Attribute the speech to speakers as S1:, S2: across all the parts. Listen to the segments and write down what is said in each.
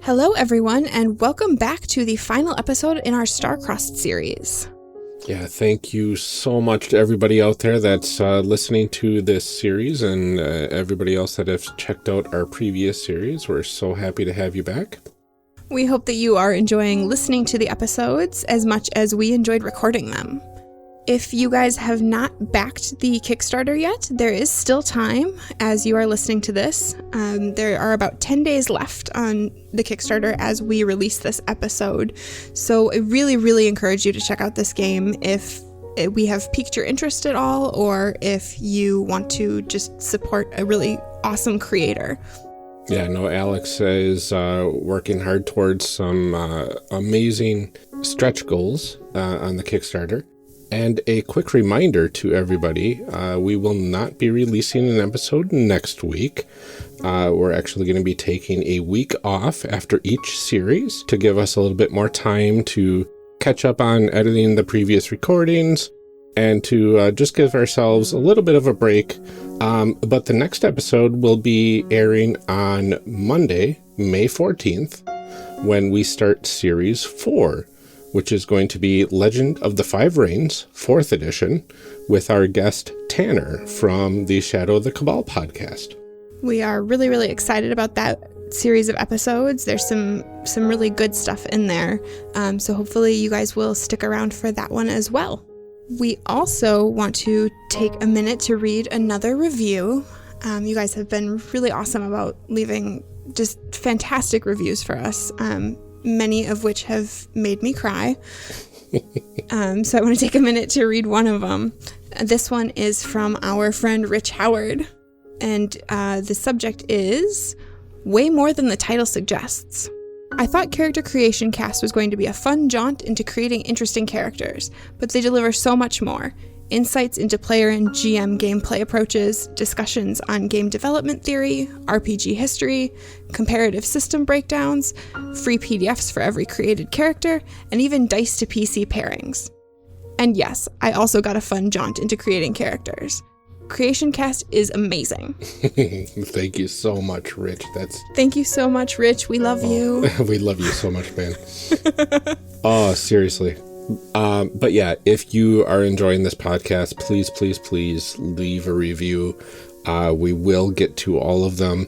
S1: Hello, everyone, and welcome back to the final episode in our Star-Crossed series.
S2: Yeah, thank you so much to everybody out there that's listening to this series and everybody else that has checked out our previous series. We're so happy to have you back.
S1: We hope that you are enjoying listening to the episodes as much as we enjoyed recording them. If you guys have not backed the Kickstarter yet, there is still time as you are listening to this. There are about 10 days left on the Kickstarter as we release this episode. So I really, really encourage you to check out this game if we have piqued your interest at all, or if you want to just support a really awesome creator.
S2: Yeah, no, Alex is working hard towards some amazing stretch goals on the Kickstarter. And a quick reminder to everybody, we will not be releasing an episode next week. We're actually going to be taking a week off after each series to give us a little bit more time to catch up on editing the previous recordings and to just give ourselves a little bit of a break. But the next episode will be airing on Monday, May 14th, when we start Series 4. Which is going to be Legend of the Five Rings, 4th edition, with our guest Tanner from the Shadow of the Cabal podcast.
S1: We are really, really excited about that series of episodes. There's some really good stuff in there, so hopefully you guys will stick around for that one as well. We also want to take a minute to read another review. You guys have been really awesome about leaving just fantastic reviews for us. Many of which have made me cry. So I want to take a minute to read one of them. This one is from our friend Rich Howard. And the subject is way more than the title suggests. I thought Character Creation Cast was going to be a fun jaunt into creating interesting characters, but they deliver so much more. Insights into player and GM gameplay approaches, discussions on game development theory, RPG history, comparative system breakdowns, free PDFs for every created character, and even dice to PC pairings. And yes, I also got a fun jaunt into creating characters. Creation Cast is amazing.
S2: Thank you so much, Rich.
S1: Thank you so much, Rich. We love you.
S2: We love you so much, man. Oh, seriously. But yeah, if you are enjoying this podcast, please leave a review. We will get to all of them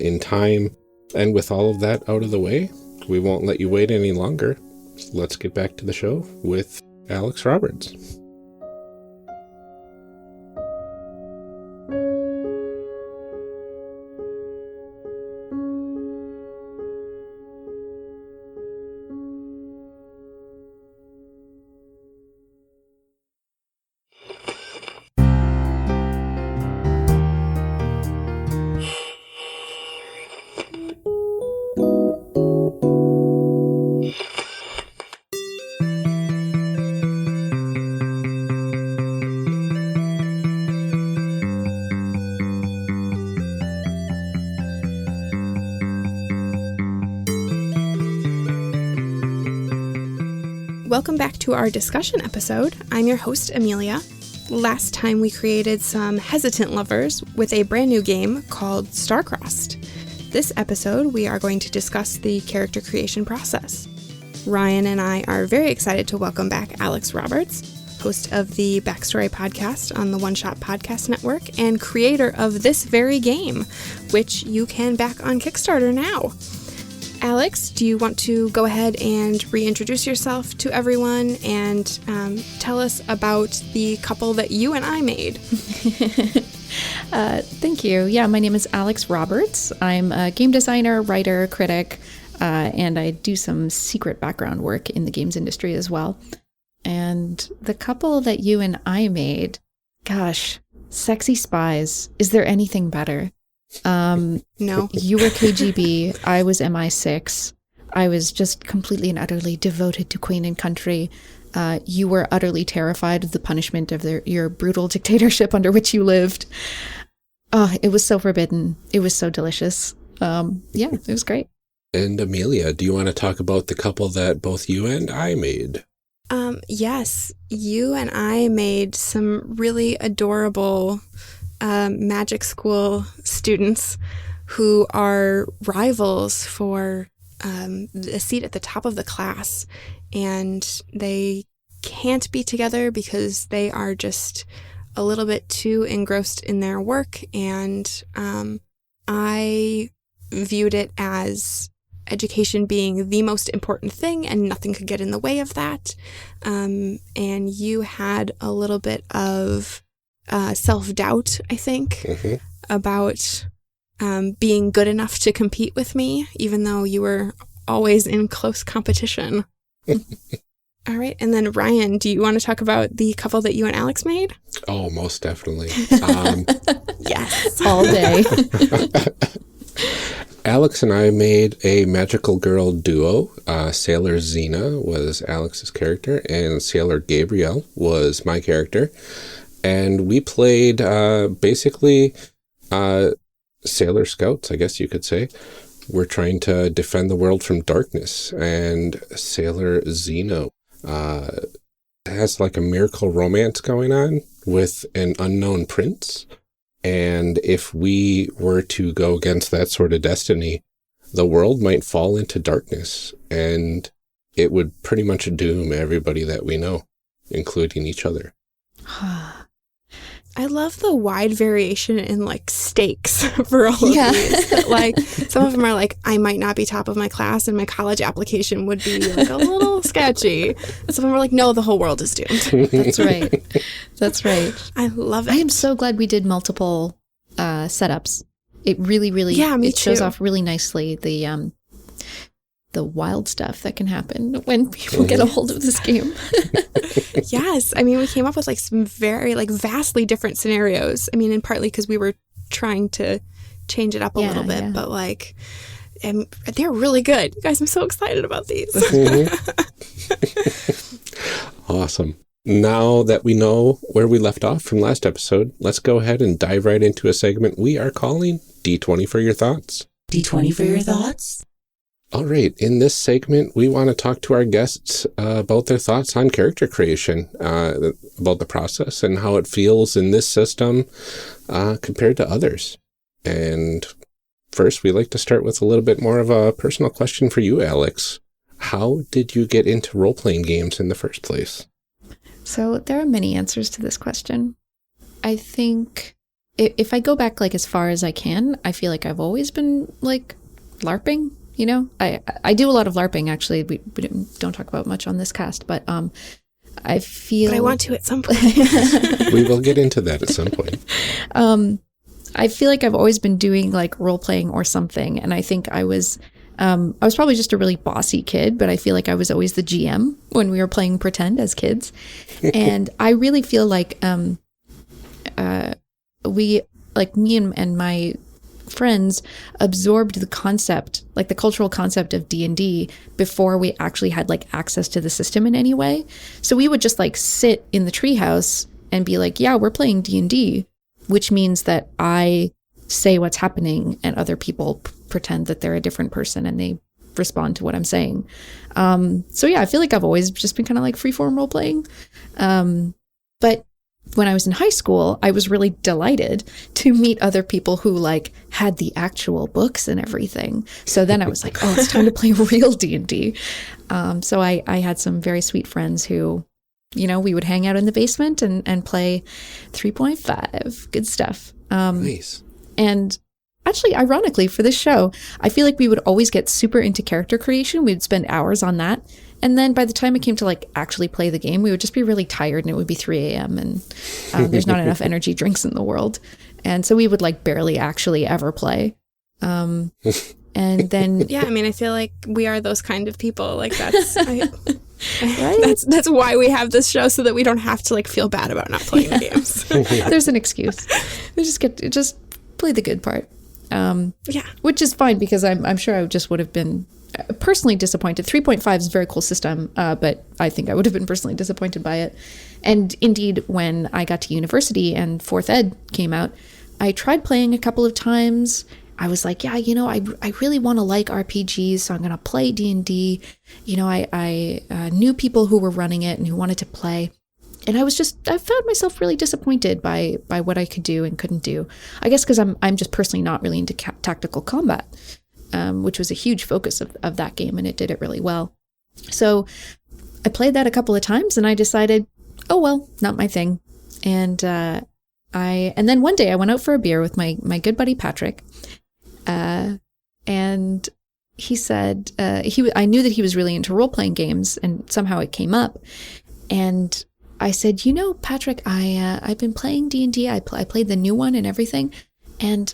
S2: in time. And with all of that out of the way, we won't let you wait any longer. So let's get back to the show with Alex Roberts.
S1: Welcome back to our discussion episode. I'm your host, Amelia. Last time we created some hesitant lovers with a brand new game called Star-Crossed. This episode, we are going to discuss the character creation process. Ryan and I are very excited to welcome back Alex Roberts, host of the Backstory podcast on the One Shot Podcast Network and creator of this very game, which you can back on Kickstarter now. Alex, do you want to go ahead and reintroduce yourself to everyone and tell us about the couple that you and I made?
S3: Thank you. Yeah, my name is Alex Roberts. I'm a game designer, writer, critic, and I do some secret background work in the games industry as well. And the couple that you and I made, gosh, sexy spies. Is there anything better?
S1: No.
S3: You were KGB. I was MI6. I was just completely and utterly devoted to Queen and country. You were utterly terrified of the punishment of your brutal dictatorship under which you lived. Oh, it was so forbidden. It was so delicious. Yeah, it was great.
S2: And Amelia, do you want to talk about the couple that both you and I made?
S1: Yes, you and I made some really adorable magic school students who are rivals for a seat at the top of the class, and they can't be together because they are just a little bit too engrossed in their work. And I viewed it as education being the most important thing, and nothing could get in the way of that. And you had a little bit of self-doubt, I think, about being good enough to compete with me, even though you were always in close competition. All right. And then Ryan, do you want to talk about the couple that you and Alex made?
S2: Oh, most definitely.
S1: Yes.
S3: All day.
S2: Alex and I made a magical girl duo. Sailor Xena was Alex's character, and Sailor Gabrielle was my character. And we played basically Sailor Scouts, I guess you could say. We're trying to defend the world from darkness. And Sailor Xena has like a miracle romance going on with an unknown prince. And if we were to go against that sort of destiny, the world might fall into darkness, and it would pretty much doom everybody that we know, including each other.
S1: I love the wide variation in like stakes for all of these. That, like, some of them are like, I might not be top of my class and my college application would be like a little sketchy. And some of them are like, no, the whole world is doomed.
S3: That's right. That's right.
S1: I love it.
S3: I am so glad we did multiple setups. It really, really,
S1: me
S3: it shows
S1: too.
S3: off really nicely the wild stuff that can happen when people get a hold of this game.
S1: Yes. I mean, we came up with like some very like vastly different scenarios. I mean, and partly because we were trying to change it up a little bit, but like, and they're really good. You guys, I'm so excited about these.
S2: Awesome. Now that we know where we left off from last episode, let's go ahead and dive right into a segment we are calling D20 for Your Thoughts.
S4: D20 for Your Thoughts?
S2: All right. In this segment, we want to talk to our guests about their thoughts on character creation, about the process and how it feels in this system compared to others. And first, we like to start with a little bit more of a personal question for you, Alex. How did you get into role-playing games in the first place?
S3: So there are many answers to this question. I think if I go back like as far as I can, I feel like I've always been like LARPing. You know, I do a lot of LARPing, actually. We don't talk about much on this cast, but I feel...
S1: But I want to at some point.
S2: We will get into that at some point.
S3: I feel like I've always been doing like role-playing or something, and I think I was probably just a really bossy kid, but I feel like I was always the GM when we were playing pretend as kids. And I really feel like we, like me and my friends, absorbed the concept, like the cultural concept of D&D before we actually had like access to the system in any way. So we would just like sit in the treehouse and be like, yeah, we're playing D&D, which means that I say what's happening and other people pretend that they're a different person and they respond to what I'm saying. So yeah, I feel like I've always just been kind of like freeform role playing. But when I was in high school, I was really delighted to meet other people who like had the actual books and everything. So then I was like, oh, it's time to play real D&D. So I had some very sweet friends who, you know, we would hang out in the basement and play 3.5. Good stuff.
S2: Nice.
S3: And actually, ironically, for this show, I feel like we would always get super into character creation. We'd spend hours on that. And then by the time it came to like actually play the game, we would just be really tired and it would be 3 a.m. and there's not enough energy drinks in the world. And so we would like barely actually ever play. And then...
S1: Yeah, I mean, I feel like we are those kind of people. Like that's...
S3: right?
S1: That's why we have this show, so that we don't have to like feel bad about not playing the games.
S3: There's an excuse. We just play the good part.
S1: Yeah.
S3: Which is fine, because I'm sure I just would have been personally disappointed. 3.5 is a very cool system, but I think I would have been personally disappointed by it. And indeed, when I got to university and 4th Ed came out, I tried playing a couple of times. I was like, yeah, you know, I really want to like RPGs, so I'm going to play D&D. You know, I knew people who were running it and who wanted to play. And I found myself really disappointed by what I could do and couldn't do. I guess because I'm just personally not really into tactical combat. which was a huge focus of that game, and it did it really well. So I played that a couple of times, and I decided, oh well, not my thing. And then one day I went out for a beer with my good buddy Patrick, and he said I knew that he was really into role-playing games, and somehow it came up, and I said, Patrick, I've been playing D&D. I played the new one and everything, and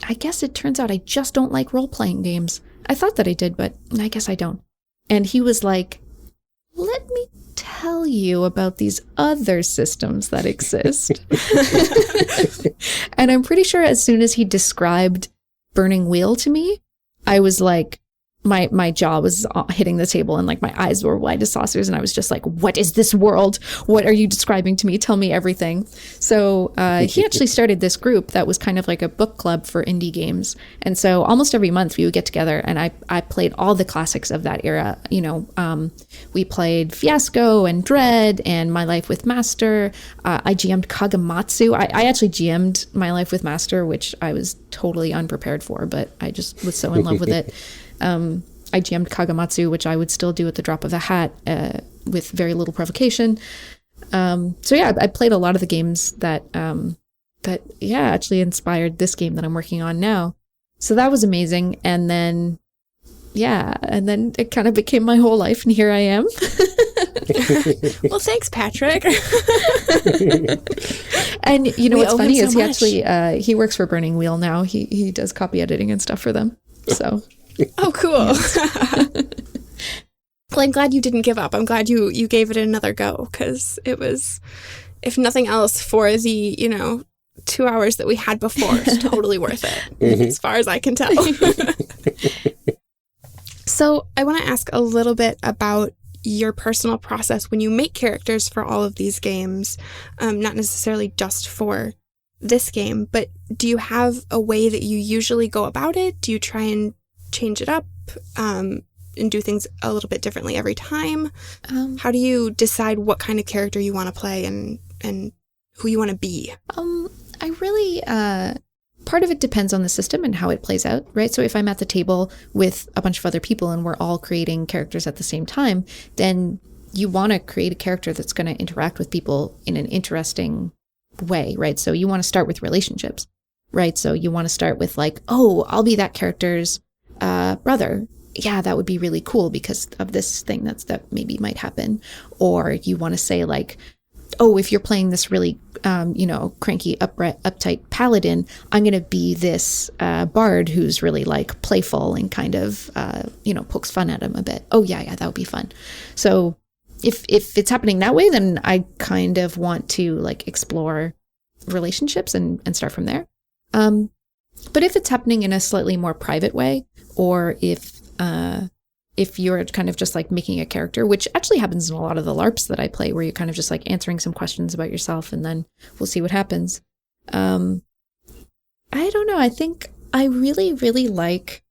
S3: I guess it turns out I just don't like role-playing games. I thought that I did, but I guess I don't. And he was like, let me tell you about these other systems that exist. And I'm pretty sure as soon as he described Burning Wheel to me, I was like, my jaw was hitting the table, and like my eyes were wide as saucers, and I was just like, what is this world? What are you describing to me? Tell me everything. So he actually started this group that was kind of like a book club for indie games. And so almost every month we would get together, and I played all the classics of that era. We played Fiasco and Dread and My Life with Master. I GM'd Kagamatsu. I actually GM'd My Life with Master, which I was totally unprepared for, but I just was so in love with it. I GM'd Kagamatsu, which I would still do at the drop of a hat with very little provocation. I played a lot of the games that actually inspired this game that I'm working on now. So that was amazing. And then it kind of became my whole life, and here I am.
S1: Well, thanks, Patrick.
S3: And what's funny is he works for Burning Wheel now. He does copy editing and stuff for them. So.
S1: Oh, cool. Well, I'm glad you didn't give up. I'm glad you gave it another go, because it was, if nothing else, for the, 2 hours that we had before, it's totally worth it, as far as I can tell. So I want to ask a little bit about your personal process when you make characters for all of these games, not necessarily just for this game, but do you have a way that you usually go about it? Do you try and change it up and do things a little bit differently every time? How do you decide what kind of character you want to play and who you want to be?
S3: I really, part of it depends on the system and how it plays out, right? So if I'm at the table with a bunch of other people and we're all creating characters at the same time, then you want to create a character that's going to interact with people in an interesting way, right? So you want to start with relationships, right? So you want to start with like, oh, I'll be that character's brother. Yeah, that would be really cool because of this thing that maybe might happen. Or you want to say like, oh, if you're playing this really, cranky, uptight paladin, I'm going to be this bard who's really like playful and kind of, pokes fun at him a bit. Oh yeah, that would be fun. So if it's happening that way, then I kind of want to like explore relationships and start from there. But if it's happening in a slightly more private way, or if you're kind of just like making a character, which actually happens in a lot of the LARPs that I play, where you're kind of just like answering some questions about yourself and then we'll see what happens. I don't know. I think I really, really like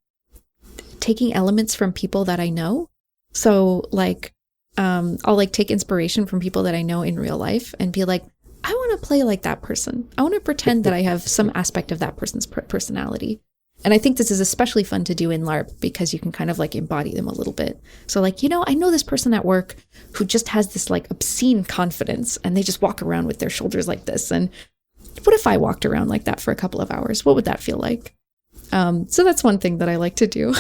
S3: taking elements from people that I know. So like, I'll like take inspiration from people that I know in real life and be like, I want to play like that person. I want to pretend that I have some aspect of that person's personality. And I think this is especially fun to do in LARP because you can kind of like embody them a little bit. So like, I know this person at work who just has this like obscene confidence and they just walk around with their shoulders like this. And what if I walked around like that for a couple of hours? What would that feel like? So that's one thing that I like to do.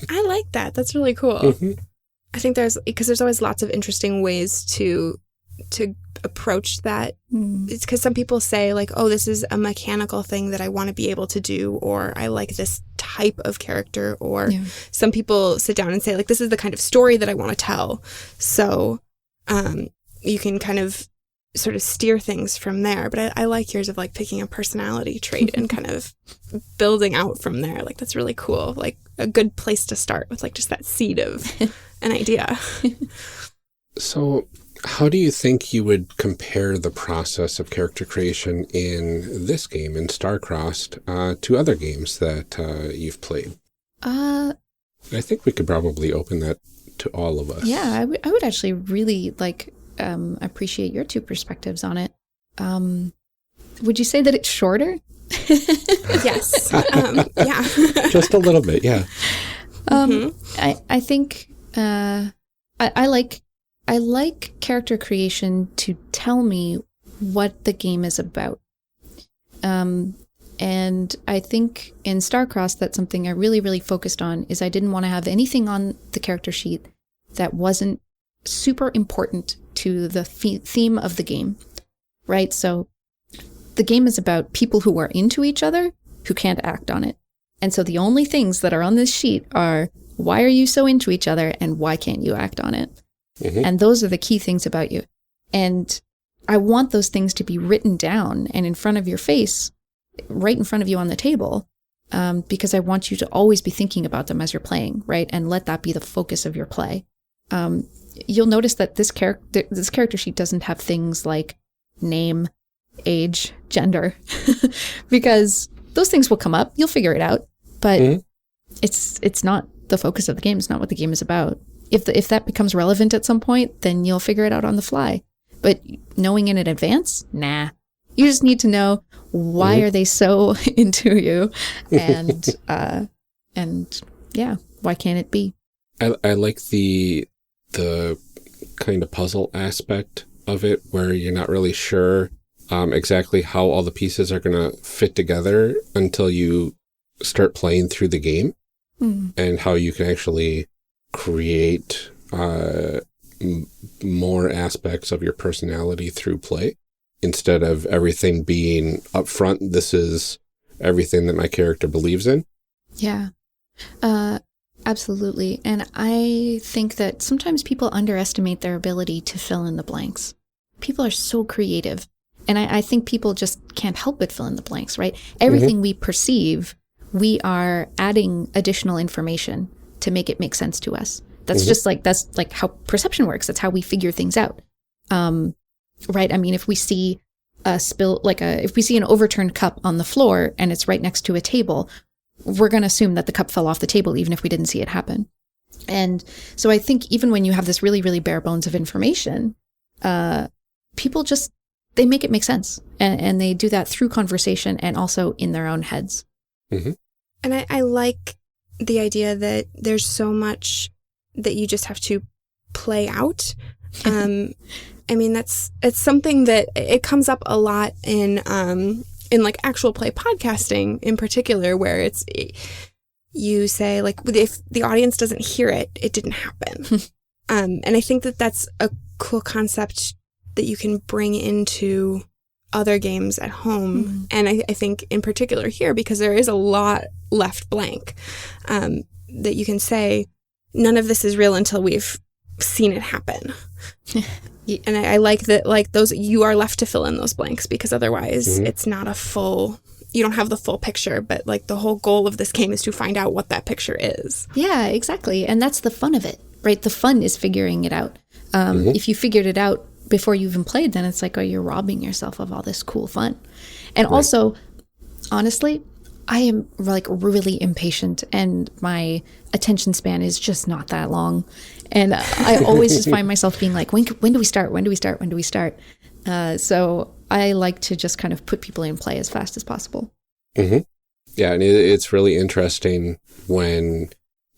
S1: I like that. That's really cool. Mm-hmm. I think there's always lots of interesting ways to approach that. It's because some people say like, oh, this is a mechanical thing that I want to be able to do, or I like this type of character, or some people sit down and say like, this is the kind of story that I want to tell. So you can kind of sort of steer things from there. But I like yours of like picking a personality trait and kind of building out from there. Like that's really cool. Like a good place to start with like just that seed of an idea.
S2: So how do you think you would compare the process of character creation in this game, in Starcrossed, to other games that you've played? I think we could probably open that to all of us.
S3: Yeah, I would actually really like appreciate your two perspectives on it. Would you say that it's shorter?
S1: Yes. Yeah.
S2: Just a little bit, yeah.
S3: I think I like character creation to tell me what the game is about. And I think in Starcross, that's something I really, really focused on, is I didn't want to have anything on the character sheet that wasn't super important to the theme of the game, right? So the game is about people who are into each other who can't act on it. And so the only things that are on this sheet are, why are you so into each other and why can't you act on it? Mm-hmm. And those are the key things about you. And I want those things to be written down and in front of your face, right in front of you on the table, because I want you to always be thinking about them as you're playing, right? And let that be the focus of your play. You'll notice that this character sheet doesn't have things like name, age, gender, because those things will come up. You'll figure it out, but it's not the focus of the game. It's not what the game is about. If that becomes relevant at some point, then you'll figure it out on the fly. But knowing in advance, nah. You just need to know, why are they so into you, and yeah, why can't it be?
S2: I like the kind of puzzle aspect of it, where you're not really sure exactly how all the pieces are going to fit together until you start playing through the game, and how you can actually create more aspects of your personality through play, instead of everything being up front, this is everything that my character believes in. Yeah.
S3: Absolutely. And I think that sometimes people underestimate their ability to fill in the blanks. People are so creative. And I think people just can't help but fill in the blanks, right? Everything we perceive, we are adding additional information to make it make sense to us. That's that's how perception works. That's how we figure things out. Right? I mean, if we see a spill, if we see an overturned cup on the floor and it's right next to a table, we're going to assume that the cup fell off the table, even if we didn't see it happen. And so I think even when you have this really, really bare bones of information, people they make it make sense. And they do that through conversation and also in their own heads.
S1: And I like the idea that there's so much that you just have to play out. I mean, it's something that it comes up a lot in like actual play podcasting in particular, where you say, like, if the audience doesn't hear it, it didn't happen. And I think that that's a cool concept that you can bring into other games at home. And I think in particular here, because there is a lot left blank, that you can say, none of this is real until we've seen it happen. And I like that, like, those, you are left to fill in those blanks, because otherwise it's not you don't have the full picture, but like the whole goal of this game is to find out what that picture is.
S3: Yeah, exactly. And that's the fun of it, right? The fun is figuring it out. If you figured it out before you even played, then it's like, oh, you're robbing yourself of all this cool fun. And also, honestly, I am like really impatient, and my attention span is just not that long. And I always just find myself being like, when do we start? When do we start? When do we start? So I like to just kind of put people in play as fast as possible.
S2: Yeah, and it's really interesting when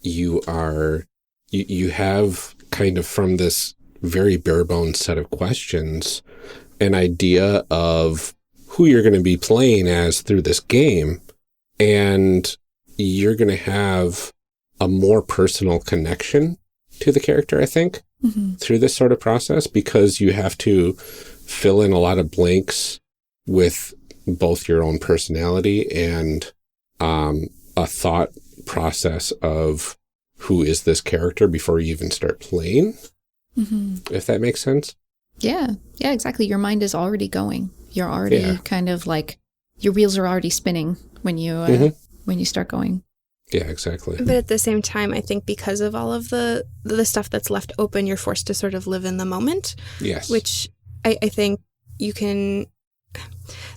S2: you have kind of, from this very bare bones set of questions, an idea of who you're going to be playing as through this game, and you're going to have a more personal connection to the character, I think, through this sort of process, because you have to fill in a lot of blanks with both your own personality and a thought process of who is this character before you even start playing, if that makes sense.
S3: Yeah, exactly. Your mind is already going. You're already kind of like, your wheels are already spinning when you start going.
S2: Yeah, exactly.
S1: But at the same time, I think because of all of the stuff that's left open, you're forced to sort of live in the moment.
S2: Yes.
S1: Which I think you can...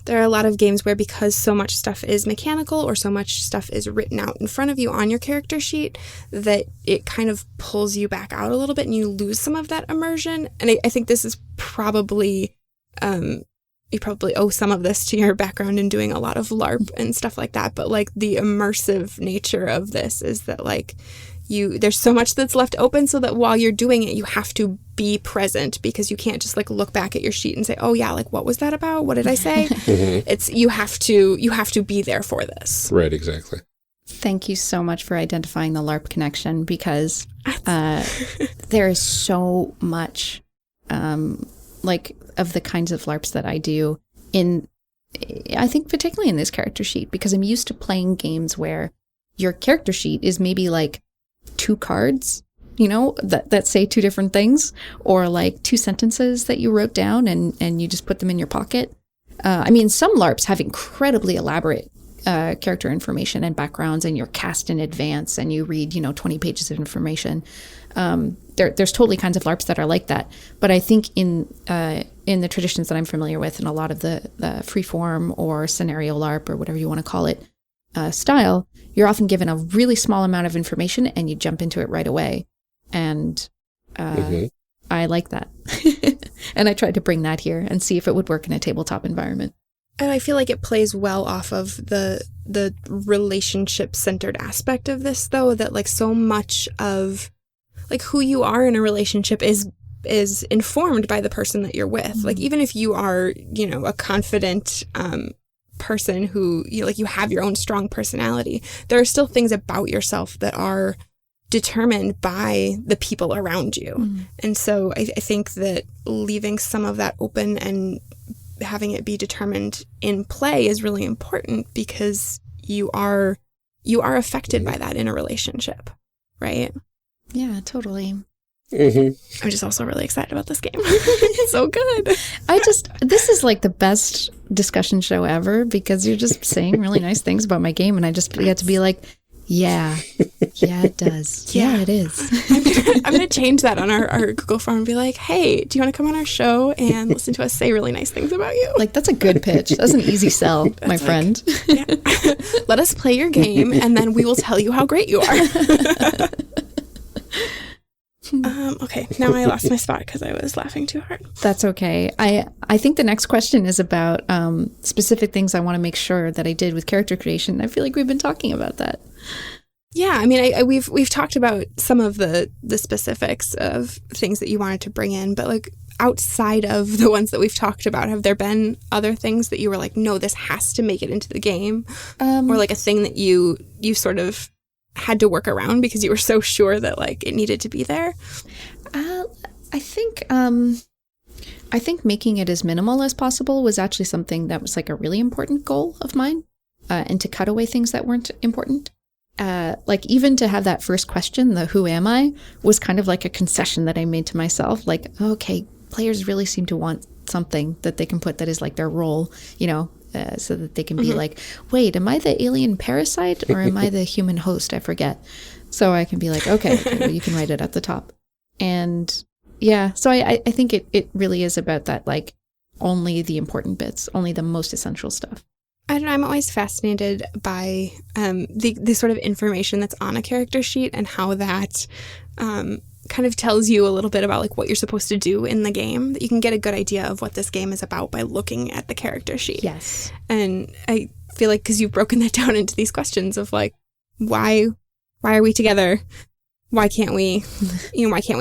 S1: There are a lot of games where, because so much stuff is mechanical or so much stuff is written out in front of you on your character sheet, that it kind of pulls you back out a little bit and you lose some of that immersion. And I think this is probably owe some of this to your background in doing a lot of LARP and stuff like that. But like the immersive nature of this is that like there's so much that's left open, so that while you're doing it, you have to be present, because you can't just like look back at your sheet and say, oh yeah, like what was that about? What did I say? It's you have to be there for this.
S2: Right, exactly.
S3: Thank you so much for identifying the LARP connection, because there is so much like of the kinds of LARPs that I do I think particularly in this character sheet, because I'm used to playing games where your character sheet is maybe like 2 cards, you know, that say 2 different things, or like 2 sentences that you wrote down and you just put them in your pocket. I mean, some LARPs have incredibly elaborate character information and backgrounds, and you're cast in advance and you read, 20 pages of information. There's totally kinds of LARPs that are like that. But I think in the traditions that I'm familiar with, and a lot of the freeform or scenario LARP or whatever you want to call it style, you're often given a really small amount of information and you jump into it right away. And I like that. And I tried to bring that here and see if it would work in a tabletop environment.
S1: And I feel like it plays well off of the relationship-centered aspect of this, though, that like so much of like who you are in a relationship is informed by the person that you're with. Mm-hmm. Like even if you are, a confident person who you have your own strong personality, there are still things about yourself that are determined by the people around you. Mm-hmm. And so I think that leaving some of that open and having it be determined in play is really important, because you are affected by that in a relationship, right?
S3: Yeah, totally.
S1: I'm just also really excited about this game. It's so good.
S3: This is like the best discussion show ever, because you're just saying really nice things about my game, and I just get to be like, yeah, it does. Yeah, it is.
S1: I'm going to change that on our Google form and be like, hey, do you want to come on our show and listen to us say really nice things about you?
S3: Like, that's a good pitch. That's an easy sell, my friend.
S1: Yeah. Let us play your game, and then we will tell you how great you are. Okay, now I lost my spot because I was laughing too hard.
S3: That's okay. I think the next question is about specific things I want to make sure that I did with character creation. I feel like we've been talking about that.
S1: Yeah, I mean, we've talked about some of the specifics of things that you wanted to bring in, but like outside of the ones that we've talked about, have there been other things that you were like, no, this has to make it into the game, or like a thing that you sort of had to work around because you were so sure that like it needed to be there?
S3: I think making it as minimal as possible was actually something that was like a really important goal of mine, and to cut away things that weren't important. Like even to have that first question, the who am I, was kind of like a concession that I made to myself. Like, okay, players really seem to want something that they can put that is like their role, so that they can be like, wait, am I the alien parasite or am I the human host? I forget. So I can be like, okay, well, you can write it at the top. And yeah, so I think it really is about that, like only the important bits, only the most essential stuff.
S1: I don't know, I'm always fascinated by the sort of information that's on a character sheet and how that kind of tells you a little bit about like what you're supposed to do in the game. That you can get a good idea of what this game is about by looking at the character sheet.
S3: Yes.
S1: And I feel like because you've broken that down into these questions of like, why are we together? Why can't we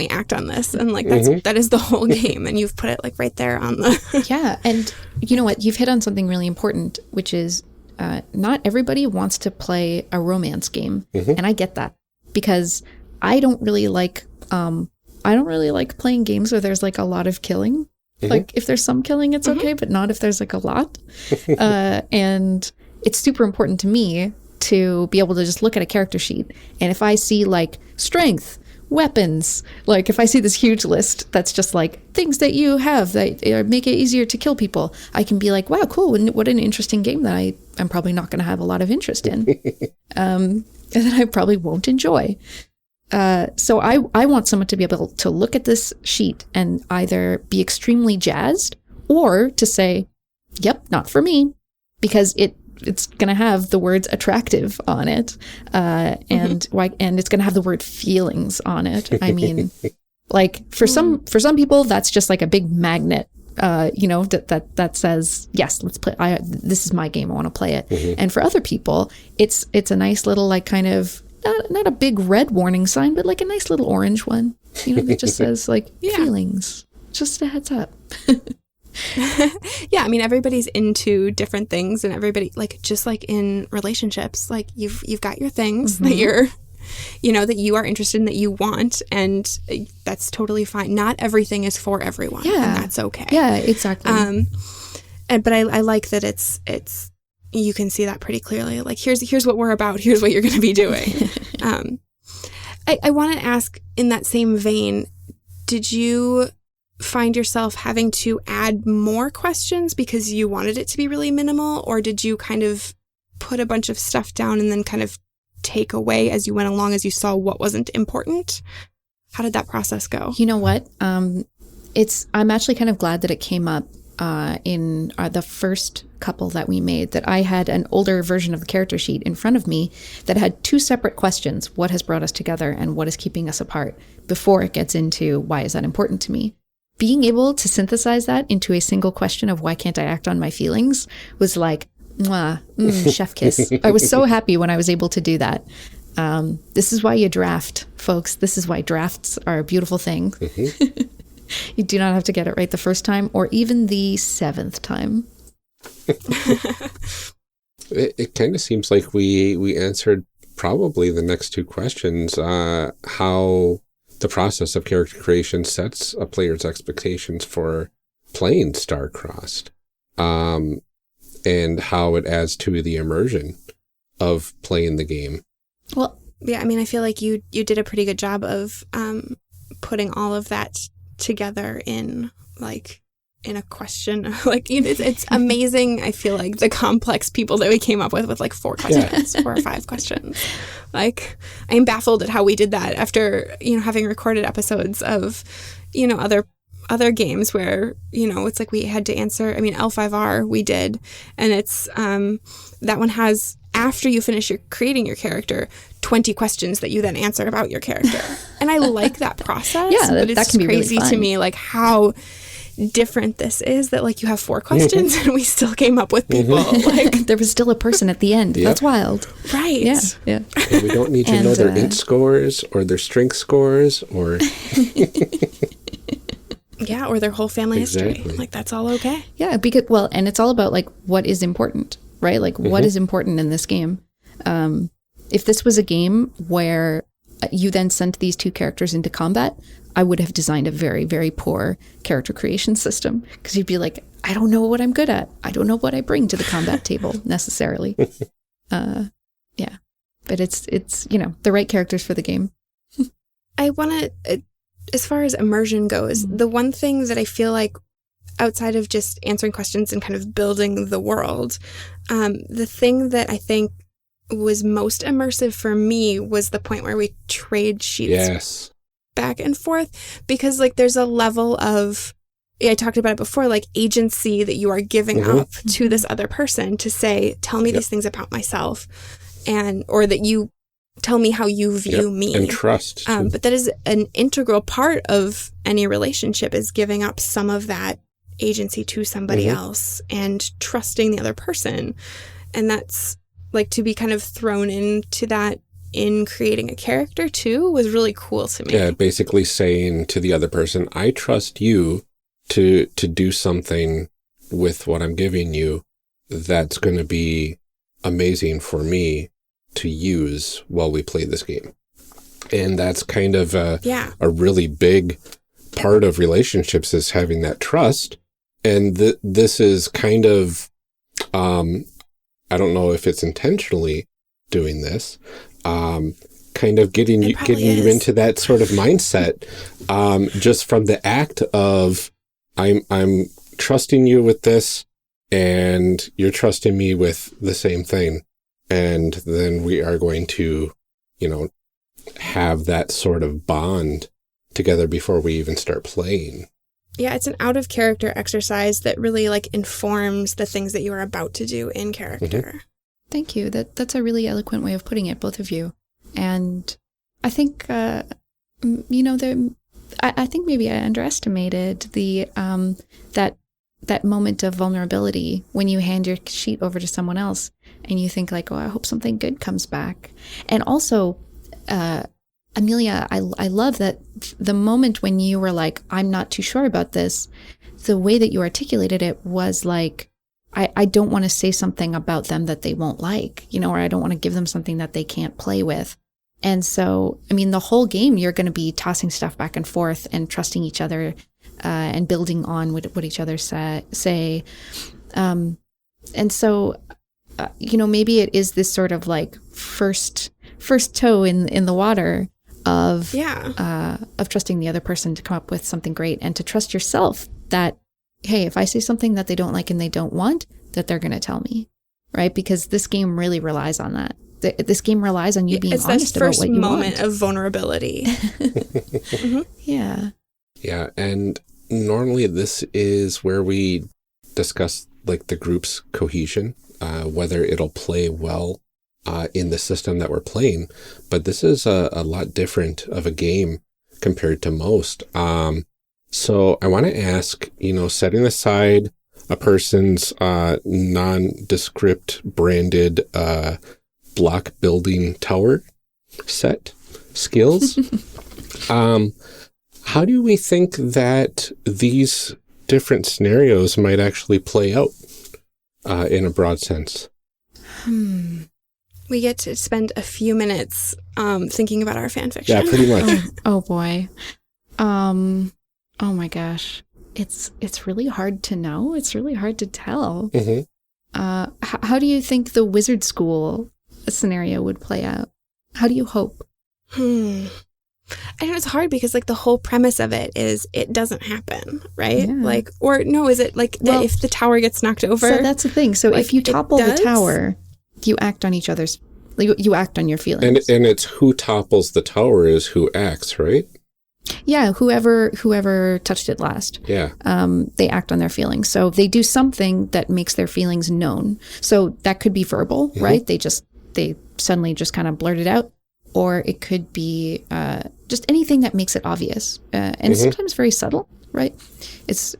S1: act on this? And like that is the whole game, and you've put it like right there on the
S3: Yeah, and you know what? You've hit on something really important, which is not everybody wants to play a romance game, and I get that, because I don't really like playing games where there's like a lot of killing. Like if there's some killing, it's okay, but not if there's like a lot. And it's super important to me to be able to just look at a character sheet, and if I see like strength, weapons, like if I see this huge list that's just like things that you have that make it easier to kill people, I can be like, wow, cool, what an interesting game that I'm probably not going to have a lot of interest in, and that I probably won't enjoy. So I want someone to be able to look at this sheet and either be extremely jazzed or to say, yep, not for me, because it's going to have the words attractive on it, and it's going to have the word feelings on it. I mean, like for some people, that's just like a big magnet that says, yes, let's play. This is my game. I want to play it. And for other people, it's a nice little, like, kind of not a big red warning sign, but like a nice little orange one, that just says like feelings. Just a heads up.
S1: Yeah, I mean, everybody's into different things, and everybody, like, just like in relationships, like you've got your things that you're, that you are interested in, that you want, and that's totally fine. Not everything is for everyone, and that's okay.
S3: Yeah, exactly.
S1: But I like that it's you can see that pretty clearly. Like, here's what we're about. Here's what you're going to be doing. I want to ask, in that same vein, did you find yourself having to add more questions because you wanted it to be really minimal, or did you kind of put a bunch of stuff down and then kind of take away as you went along, as you saw what wasn't important? How did that process go?
S3: You know what? I'm actually kind of glad that it came up in the first couple that we made, that I had an older version of the character sheet in front of me that had two separate questions: what has brought us together and what is keeping us apart, before it gets into why is that important to me. Being able to synthesize that into a single question of why can't I act on my feelings was like, chef kiss. I was so happy when I was able to do that. This is why you draft, folks. This is why drafts are a beautiful thing. You do not have to get it right the first time, or even the 7th time.
S2: It kind of seems like we answered probably the next two questions, how the process of character creation sets a player's expectations for playing Star-Crossed, and how it adds to the immersion of playing the game.
S1: Well, yeah, I mean, I feel like you did a pretty good job of putting all of that together in a question. Like, it's amazing. I feel like the complex people that we came up with like 4 questions, 4 or 5 questions. Like, I am baffled at how we did that after, having recorded episodes of, other games where, it's like we had to answer. I mean, L5R we did, and it's that one has, after you finish creating your character, 20 questions that you then answer about your character. And I like that process.
S3: Yeah,
S1: but it's
S3: that can be
S1: crazy
S3: really fun
S1: to me, like, how different this is, that like you have 4 questions and we still came up with people. Like,
S3: there was still a person at the end.
S2: Yep.
S3: That's wild.
S1: Right.
S3: Yeah.
S2: And we don't need to know their int scores or their strength scores or
S1: yeah, or their whole family history. Like, that's all okay.
S3: Yeah, because, well, and it's all about like what is important, right? Like, what is important in this game. If this was a game where you then sent these 2 characters into combat, I would have designed a very, very poor character creation system, because you'd be like, I don't know what I'm good at. I don't know what I bring to the combat table necessarily. Yeah, but it's the right characters for the game.
S1: I want to, as far as immersion goes, the one thing that I feel like, outside of just answering questions and kind of building the world, the thing that I think was most immersive for me was the point where we trade sheets back and forth, because like there's a level of, I talked about it before, like agency that you are giving up to this other person to say, tell me these things about myself, or that you tell me how you view me,
S2: and trust.
S1: But that is an integral part of any relationship, is giving up some of that agency to somebody else and trusting the other person. And that's like, to be kind of thrown into that in creating a character too was really cool to me.
S2: Yeah, basically saying to the other person, I trust you to do something with what I'm giving you that's going to be amazing for me to use while we play this game. And that's kind of a really big part of relationships, is having that trust. And this is kind of, I don't know if it's intentionally doing this, kind of getting you into that sort of mindset, just from the act of, I'm trusting you with this, and you're trusting me with the same thing. And then we are going to, have that sort of bond together before we even start playing.
S1: Yeah, it's an out of character exercise that really like informs the things that you are about to do in character.
S3: Thank you. That's a really eloquent way of putting it, both of you. And I think, I think maybe I underestimated the that that moment of vulnerability when you hand your sheet over to someone else and you think like, oh, I hope something good comes back. And also, Amelia, I love that the moment when you were like, I'm not too sure about this, the way that you articulated it was like, I don't want to say something about them that they won't like, or I don't want to give them something that they can't play with. And so, I mean, the whole game, you're going to be tossing stuff back and forth and trusting each other and building on what each other say. And so, maybe it is this sort of like first toe in the water of trusting the other person to come up with something great, and to trust yourself that, hey, if I say something that they don't like and they don't want, that they're going to tell me, right? Because this game really relies on that. This game relies on you being honest about what you want.
S1: It's that first moment of vulnerability.
S3: Mm-hmm. Yeah.
S2: Yeah, and normally this is where we discuss like the group's cohesion, whether it'll play well in the system that we're playing. But this is a lot different of a game compared to most. So I want to ask, setting aside a person's nondescript branded block building tower set skills, how do we think that these different scenarios might actually play out in a broad sense?
S1: We get to spend a few minutes thinking about our fan fiction.
S2: Yeah, pretty much.
S3: Oh boy. Oh my gosh. It's really hard to know. It's really hard to tell.
S2: Mm-hmm.
S3: How do you think the wizard school scenario would play out? How do you hope?
S1: I know it's hard because like the whole premise of it is it doesn't happen, right?
S3: Yeah.
S1: Like, or no, is it like that if the tower gets knocked over?
S3: So that's the thing. So
S1: like,
S3: if you topple the tower, you act on each other's, you act on your feelings.
S2: And it's who topples the tower is who acts, right?
S3: Yeah, whoever touched it last.
S2: Yeah.
S3: They act on their feelings. So they do something that makes their feelings known. So that could be verbal, mm-hmm. right? They suddenly just kind of blurt it out. Or it could be just anything that makes it obvious. And mm-hmm. sometimes very subtle, right? It's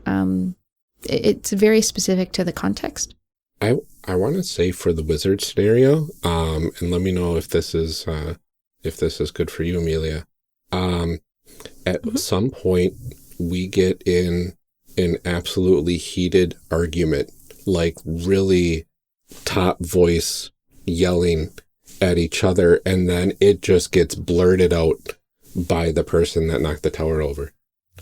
S3: very specific to the context.
S2: I want to say for the wizard scenario, and let me know if this is good for you, Amelia. At mm-hmm. some point, we get in an absolutely heated argument, like really top voice yelling at each other, and then it just gets blurted out by the person that knocked the tower over.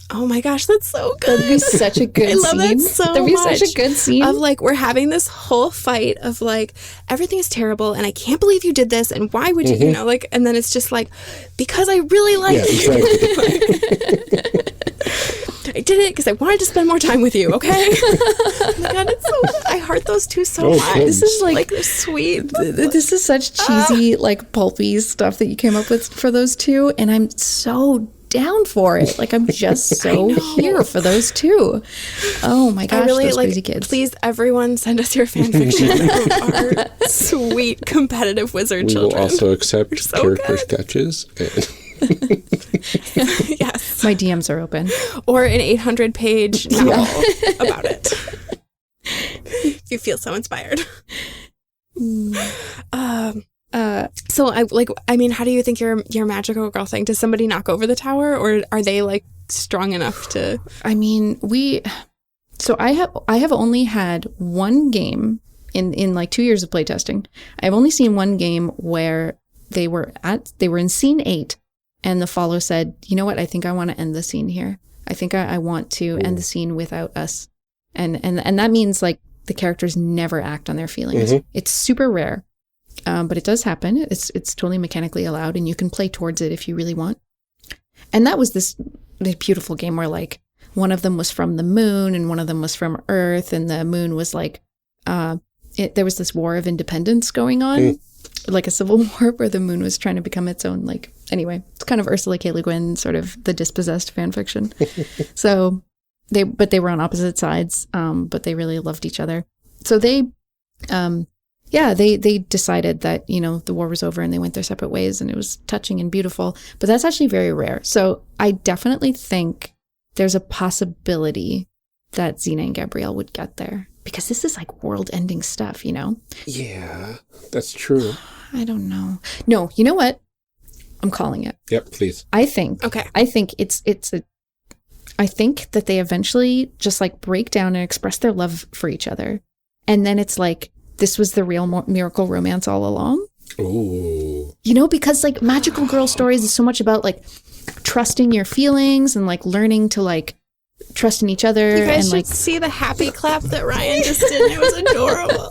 S1: Oh my gosh, that's so good.
S3: That'd be such a good scene.
S1: I love that so much.
S3: That'd be such a good scene.
S1: Of like, we're having this whole fight of like, everything is terrible and I can't believe you did this and why would you,
S2: mm-hmm.
S1: like, and then it's just like, because I really like you.
S2: Exactly.
S1: I did it because I wanted to spend more time with you, okay? Oh my God, it's so good. I heart those two so much.
S3: This is like
S1: they're sweet.
S3: This is such cheesy, like pulpy stuff that you came up with for those two, and I'm so down for it. Like, I'm just so here for those two. Oh my gosh, those crazy kids.
S1: Please, everyone, send us your fan fiction of our sweet competitive wizard children.
S2: We will also accept character sketches.
S1: Yes.
S3: My DMs are open.
S1: Or an 800-page novel about it. If you feel so inspired. So how do you think your magical girl thing? Does somebody knock over the tower, or are they like strong enough to?
S3: I mean, I have only had one game in like 2 years of playtesting. I've only seen one game where they were in scene 8, and the follow said, "You know what? I think I want to end the scene here. I think I want to end the scene without us," and that means like the characters never act on their feelings. Mm-hmm. It's super rare. But it does happen. It's totally mechanically allowed, and you can play towards it if you really want. And that was this beautiful game where like one of them was from the moon and one of them was from Earth, and the moon was like there was this war of independence going on, like a civil war where the moon was trying to become its own. Like anyway, it's kind of Ursula K. Le Guin, sort of the dispossessed fan fiction. So they were on opposite sides, but they really loved each other. So they decided that, the war was over and they went their separate ways, and it was touching and beautiful. But that's actually very rare. So I definitely think there's a possibility that Xena and Gabrielle would get there. Because this is like world-ending stuff, you know?
S2: Yeah, that's true.
S3: I don't know. No, you know what? I'm calling it.
S2: Yep, please.
S3: I think I think that they eventually just like break down and express their love for each other. And then it's like, this was the real miracle romance all along.
S2: Ooh.
S3: You know, because like magical girl stories is so much about like trusting your feelings and like learning to like trust in each other.
S1: You guys
S3: and
S1: should
S3: like
S1: see the happy clap that Ryan just did. It was adorable.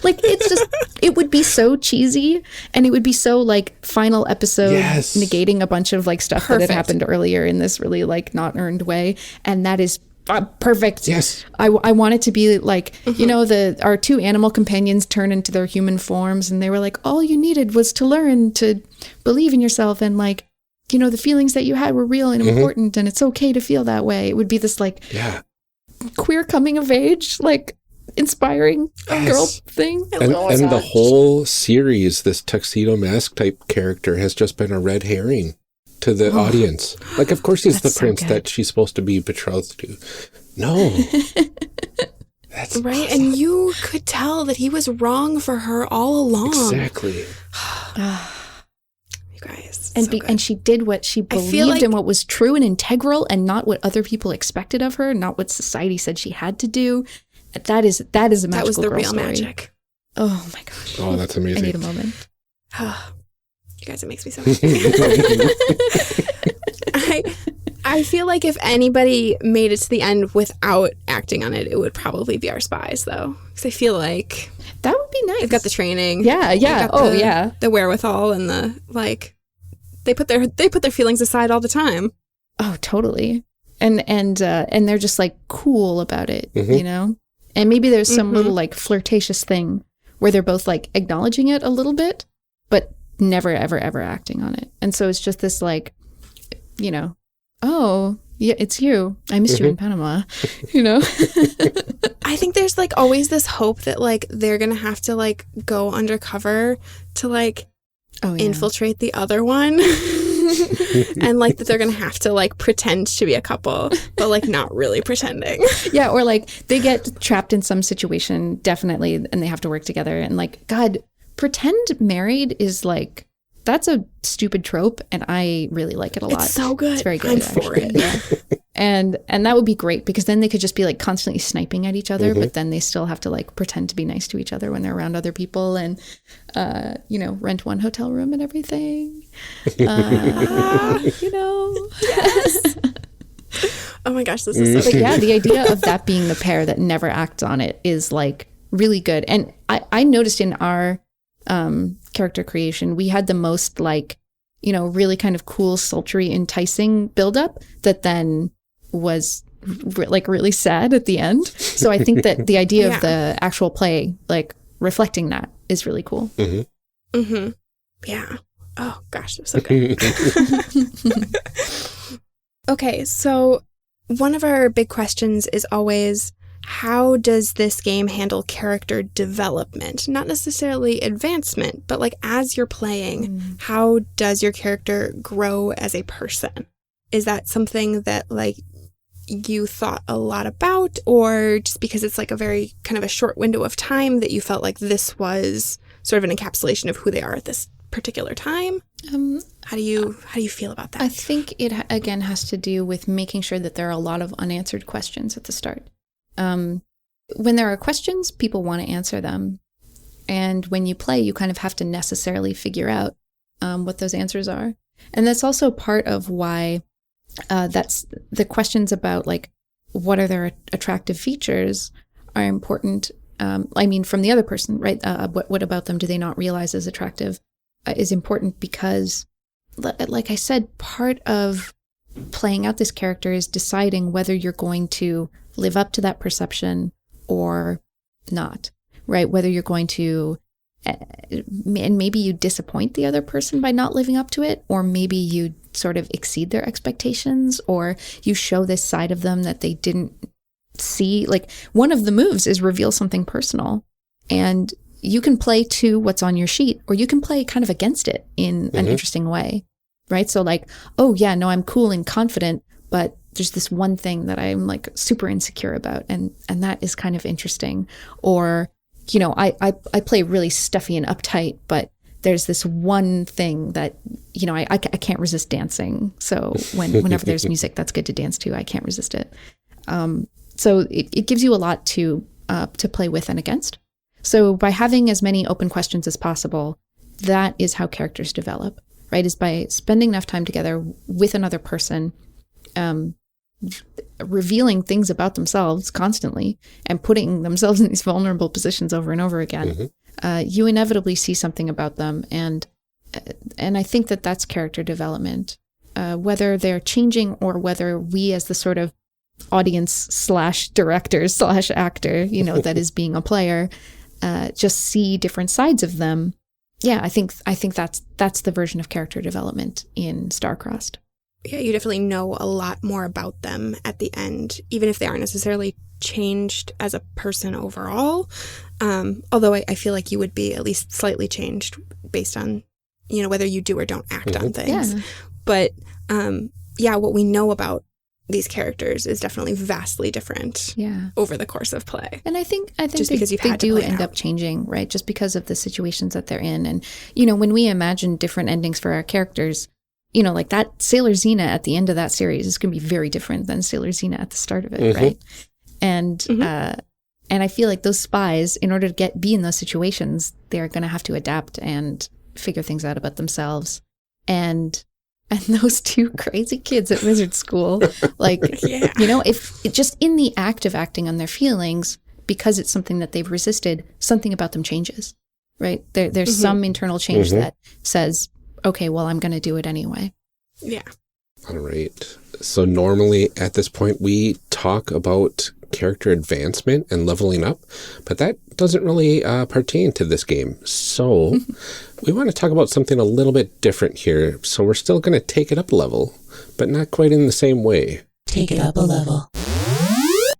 S3: like it's just, it would be so cheesy and it would be so like final episode negating a bunch of like stuff that had happened earlier in this really like not earned way. And that is perfect.
S2: Yes.
S3: I want it to be like, you know, our two animal companions turn into their human forms and they were like, all you needed was to learn to believe in yourself and like, you know, the feelings that you had were real and important and it's okay to feel that way. It would be this like queer coming of age, like inspiring girl thing.
S2: And the whole series, this tuxedo mask type character has just been a red herring to the audience. Like, of course he's the prince that she's supposed to be betrothed to. No. That's
S1: right.
S2: awesome.
S1: And you could tell that he was wrong for her all along.
S2: Exactly.
S1: You guys.
S3: And she did what she believed and what was true and integral and not what other people expected of her, not what society said she had to do. That is a magical
S1: That was the
S3: girl
S1: real
S3: story.
S1: magic.
S3: Oh my gosh.
S2: Oh, that's amazing.
S3: I need a moment.
S1: You guys, it makes me so happy. I feel like if anybody made it to the end without acting on it, it would probably be our spies, though. Because I feel like
S3: that would be nice.
S1: they've got the training.
S3: Yeah.
S1: The wherewithal and the like. They put their feelings aside all the time.
S3: Oh, totally. And they're just like cool about it, you know? And maybe there's some little like flirtatious thing where they're both like acknowledging it a little bit, but never, ever, ever acting on it. And so it's just this like, you know, oh, yeah, it's you. I missed you in Panama, you know?
S1: I think there's like always this hope that like they're going to have to like go undercover to like infiltrate the other one. And like that they're gonna have to like pretend to be a couple but like not really pretending.
S3: Yeah, or like they get trapped in some situation definitely and they have to work together and like God, pretend married is like, that's a stupid trope and I really like it a lot.
S1: It's so good.
S3: It's very good.
S1: I'm for it.
S3: Yeah. And that would be great because then they could just be like constantly sniping at each other, but then they still have to like pretend to be nice to each other when they're around other people and, you know, rent one hotel room and everything. You know.
S1: Yes. Oh my gosh, this is so
S3: But yeah, the idea of that being the pair that never acts on it is like really good. And I noticed in our character creation, we had the most like, you know, really kind of cool, sultry, enticing buildup that then was like really sad at the end. So I think that the idea of the actual play, like reflecting that is really cool.
S1: Yeah. Oh gosh, it was so good. Okay, so one of our big questions is always, how does this game handle character development? Not necessarily advancement, but like as you're playing, how does your character grow as a person? Is that something that like you thought a lot about, or just because it's like a very kind of a short window of time that you felt like this was sort of an encapsulation of who they are at this particular time? How do you feel about that?
S3: I think it again has to do with making sure that there are a lot of unanswered questions at the start. When there are questions, people want to answer them. And when you play, you kind of have to necessarily figure out what those answers are. And that's also part of why that's the questions about like, what are their attractive features are important. I mean, from the other person, right? What about them do they not realize is attractive is important because, like I said, part of playing out this character is deciding whether you're going to live up to that perception or not, right? Whether you're going to, and maybe you disappoint the other person by not living up to it, or maybe you sort of exceed their expectations, or you show this side of them that they didn't see. Like one of the moves is reveal something personal, and you can play to what's on your sheet, or you can play kind of against it in an interesting way, right? So like, oh yeah, no, I'm cool and confident, but there's this one thing that I'm like super insecure about, and that is kind of interesting. Or, you know, I play really stuffy and uptight, but there's this one thing that, you know, I can't resist dancing. So whenever there's music that's good to dance to, I can't resist it. So it gives you a lot to play with and against. So by having as many open questions as possible, that is how characters develop, right? Is by spending enough time together with another person, revealing things about themselves constantly and putting themselves in these vulnerable positions over and over again. You inevitably see something about them. And I think that that's character development, whether they're changing or whether we as the sort of audience / director / actor, you know, that is being a player, just see different sides of them. Yeah, I think that's the version of character development in Starcrossed.
S1: Yeah, you definitely know a lot more about them at the end, even if they aren't necessarily changed as a person overall. Although I feel like you would be at least slightly changed based on, you know, whether you do or don't act on things. Yeah. But yeah, what we know about these characters is definitely vastly different over the course of play.
S3: And I think
S1: just because
S3: they do end up changing, right? Just because of the situations that they're in. And, you know, when we imagine different endings for our characters, you know, like that Sailor Xena at the end of that series is going to be very different than Sailor Xena at the start of it, right? And I feel like those spies, in order to be in those situations, they're going to have to adapt and figure things out about themselves. And those two crazy kids at Wizard School, like, you know, if just in the act of acting on their feelings, because it's something that they've resisted, something about them changes, right? There's some internal change that says, okay, well, I'm going to do it anyway.
S1: Yeah.
S2: All right. So normally at this point, we talk about character advancement and leveling up, but that doesn't really pertain to this game. So we want to talk about something a little bit different here. So we're still going to take it up a level, but not quite in the same way.
S4: Take it up a level.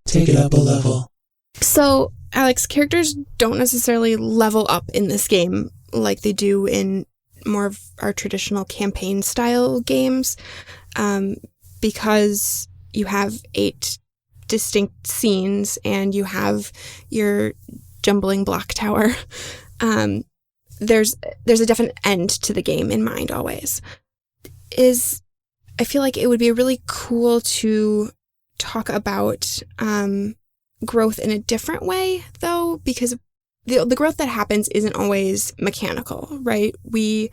S4: Take it up a level.
S1: So, Alex, characters don't necessarily level up in this game like they do in more of our traditional campaign style games, because you have 8 distinct scenes and you have your jumbling block tower. There's a definite end to the game in mind always. I feel like it would be really cool to talk about growth in a different way, though, because the growth that happens isn't always mechanical, right? We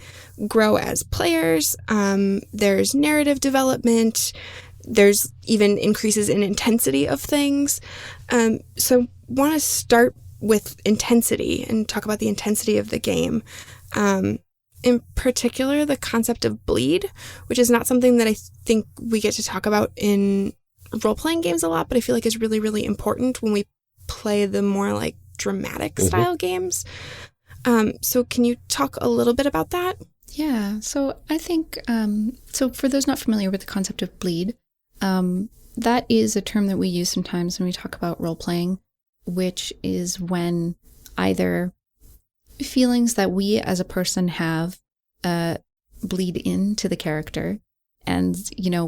S1: grow as players. There's narrative development. There's even increases in intensity of things. So want to start with intensity and talk about the intensity of the game. In particular, the concept of bleed, which is not something that I think we get to talk about in role-playing games a lot, but I feel like is really, really important when we play the more like dramatic style games. So can you talk a little bit about that?
S3: Yeah. So I think, so for those not familiar with the concept of bleed, that is a term that we use sometimes when we talk about role-playing, which is when either feelings that we as a person have bleed into the character, and, you know,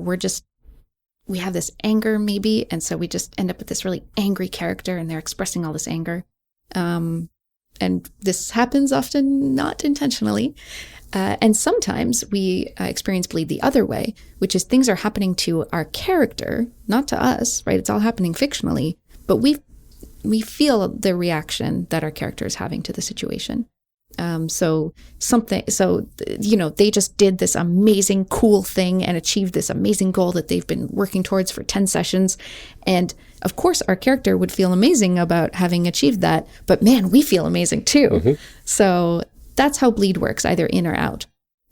S3: we have this anger maybe, and so we just end up with this really angry character and they're expressing all this anger. And this happens often not intentionally. And sometimes we experience bleed the other way, which is things are happening to our character, not to us, right? It's all happening fictionally, but we feel the reaction that our character is having to the situation. So you know, they just did this amazing, cool thing and achieved this amazing goal that they've been working towards for 10 sessions. And of course, our character would feel amazing about having achieved that, but man, we feel amazing too. So that's how bleed works, either in or out.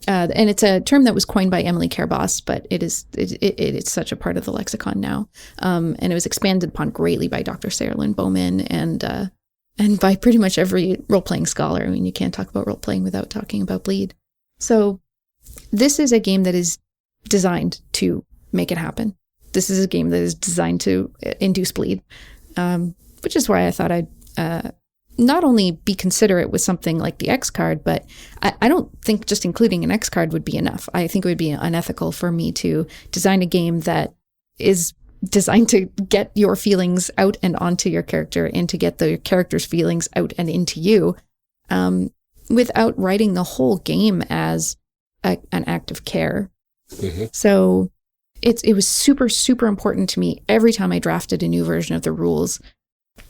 S3: And it's a term that was coined by Emily Cairboss, but it's such a part of the lexicon now. And it was expanded upon greatly by Dr. Sarah Lynn Bowman and by pretty much every role-playing scholar. I mean, you can't talk about role-playing without talking about bleed. So this is a game that is designed to make it happen. This is a game that is designed to induce bleed, which is why I thought I'd not only be considerate with something like the X card, but I don't think just including an X card would be enough. I think it would be unethical for me to design a game that is designed to get your feelings out and onto your character, and to get the character's feelings out and into you, without writing the whole game as an act of care. Mm-hmm. So it was super, super important to me every time I drafted a new version of the rules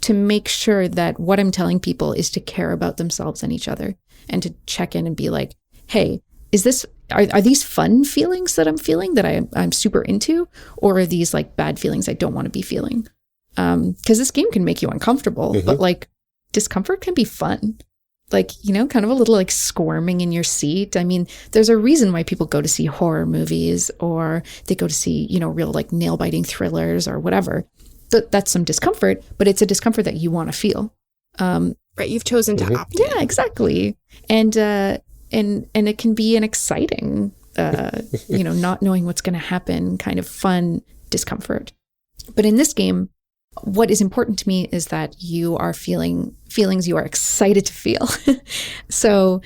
S3: to make sure that what I'm telling people is to care about themselves and each other, and to check in and be like, hey, are these fun feelings that I'm feeling that I'm super into, or are these like bad feelings I don't want to be feeling? Because this game can make you uncomfortable, but like discomfort can be fun. Like, kind of a little like squirming in your seat. I mean, there's a reason why people go to see horror movies, or they go to see, real like nail biting thrillers or whatever. That's some discomfort, but it's a discomfort that you want to feel.
S1: Right. You've chosen to opt in.
S3: Yeah, exactly. And it can be an exciting, not knowing what's going to happen, kind of fun discomfort. But in this game, what is important to me is that you are feeling feelings you are excited to feel. So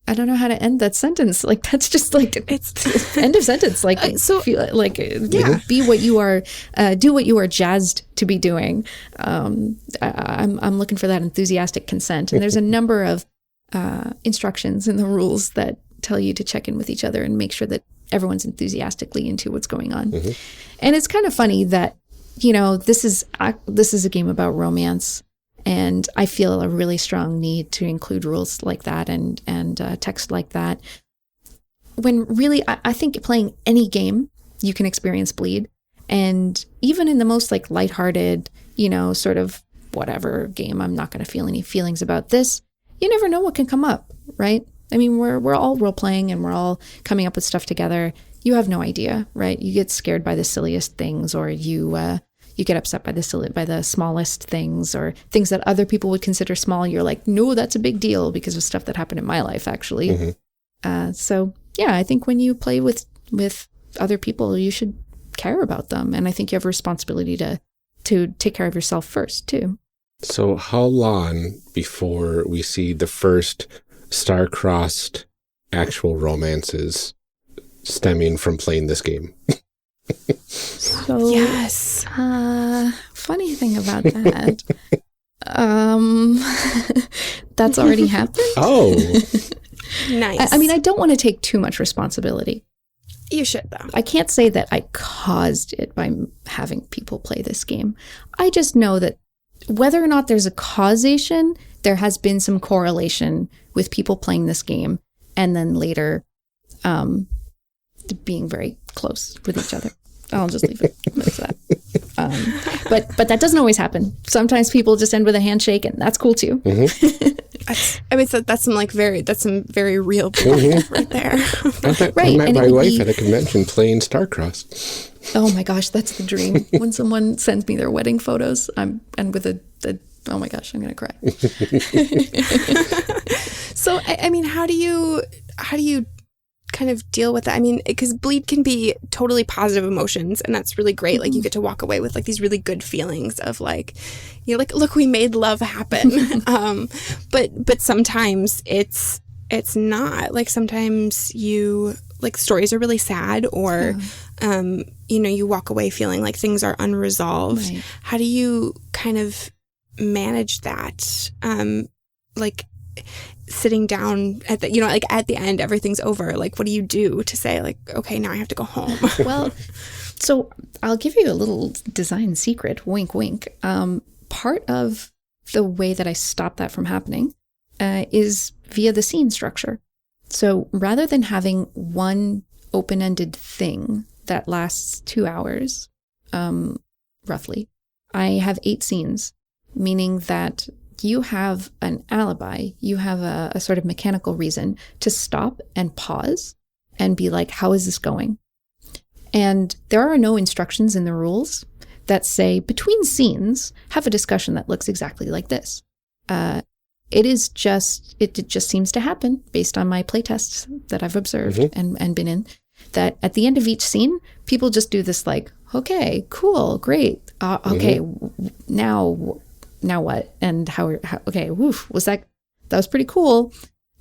S3: I don't know how to end that sentence. Like, that's just like, it's end of sentence. Like, be what you are, do what you are jazzed to be doing. I'm looking for that enthusiastic consent. And there's a number of instructions in the rules that tell you to check in with each other and make sure that everyone's enthusiastically into what's going on. Mm-hmm. And it's kind of funny that, this is a game about romance, and I feel a really strong need to include rules like that and text like that. When really, I think playing any game, you can experience bleed. And even in the most like lighthearted, sort of whatever game, I'm not going to feel any feelings about this. You never know what can come up, right? I mean, we're all role playing and we're all coming up with stuff together. You have no idea, right? You get scared by the silliest things, or you get upset by the smallest things, or things that other people would consider small. You're like, no, that's a big deal because of stuff that happened in my life, actually. Mm-hmm. So yeah, I think when you play with other people, you should care about them, and I think you have a responsibility to take care of yourself first too.
S2: So how long before we see the first star-crossed actual romances stemming from playing this game?
S3: So,
S1: yes.
S3: Funny thing about that, that's already happened.
S2: Oh,
S1: nice.
S3: I mean, I don't want to take too much responsibility.
S1: You should, though.
S3: I can't say that I caused it by having people play this game. I just know that whether or not there's a causation, there has been some correlation with people playing this game and then later being very close with each other. I'll just leave it as that. But that doesn't always happen. Sometimes people just end with a handshake, and that's cool too.
S1: Mm-hmm. That's some very real bullshit right there.
S2: I met my wife at a convention playing Starcross.
S3: Oh my gosh, that's the dream. When someone sends me their wedding photos, oh my gosh, I'm gonna cry.
S1: So I mean, how do you kind of deal with that? I mean, because bleed can be totally positive emotions, and that's really great. Like, you get to walk away with like these really good feelings of like, like, look, we made love happen. But sometimes it's not. Like, sometimes stories are really sad, or you walk away feeling like things are unresolved. Right. How do you kind of manage that? Like, sitting down at the at the end, everything's over. Like, what do you do to say, like, okay, now I have to go home?
S3: Well, so I'll give you a little design secret, wink wink. Part of the way that I stop that from happening is via the scene structure. So rather than having one open-ended thing that lasts 2 hours, roughly, I have 8 scenes, meaning that you have an alibi, you have a sort of mechanical reason to stop and pause and be like, how is this going? And there are no instructions in the rules that say, between scenes, have a discussion that looks exactly like this. It just seems to happen based on my playtests that I've observed and been in, that at the end of each scene, people just do this like, okay, cool, great. Okay, now what? And how okay, woof, that was pretty cool.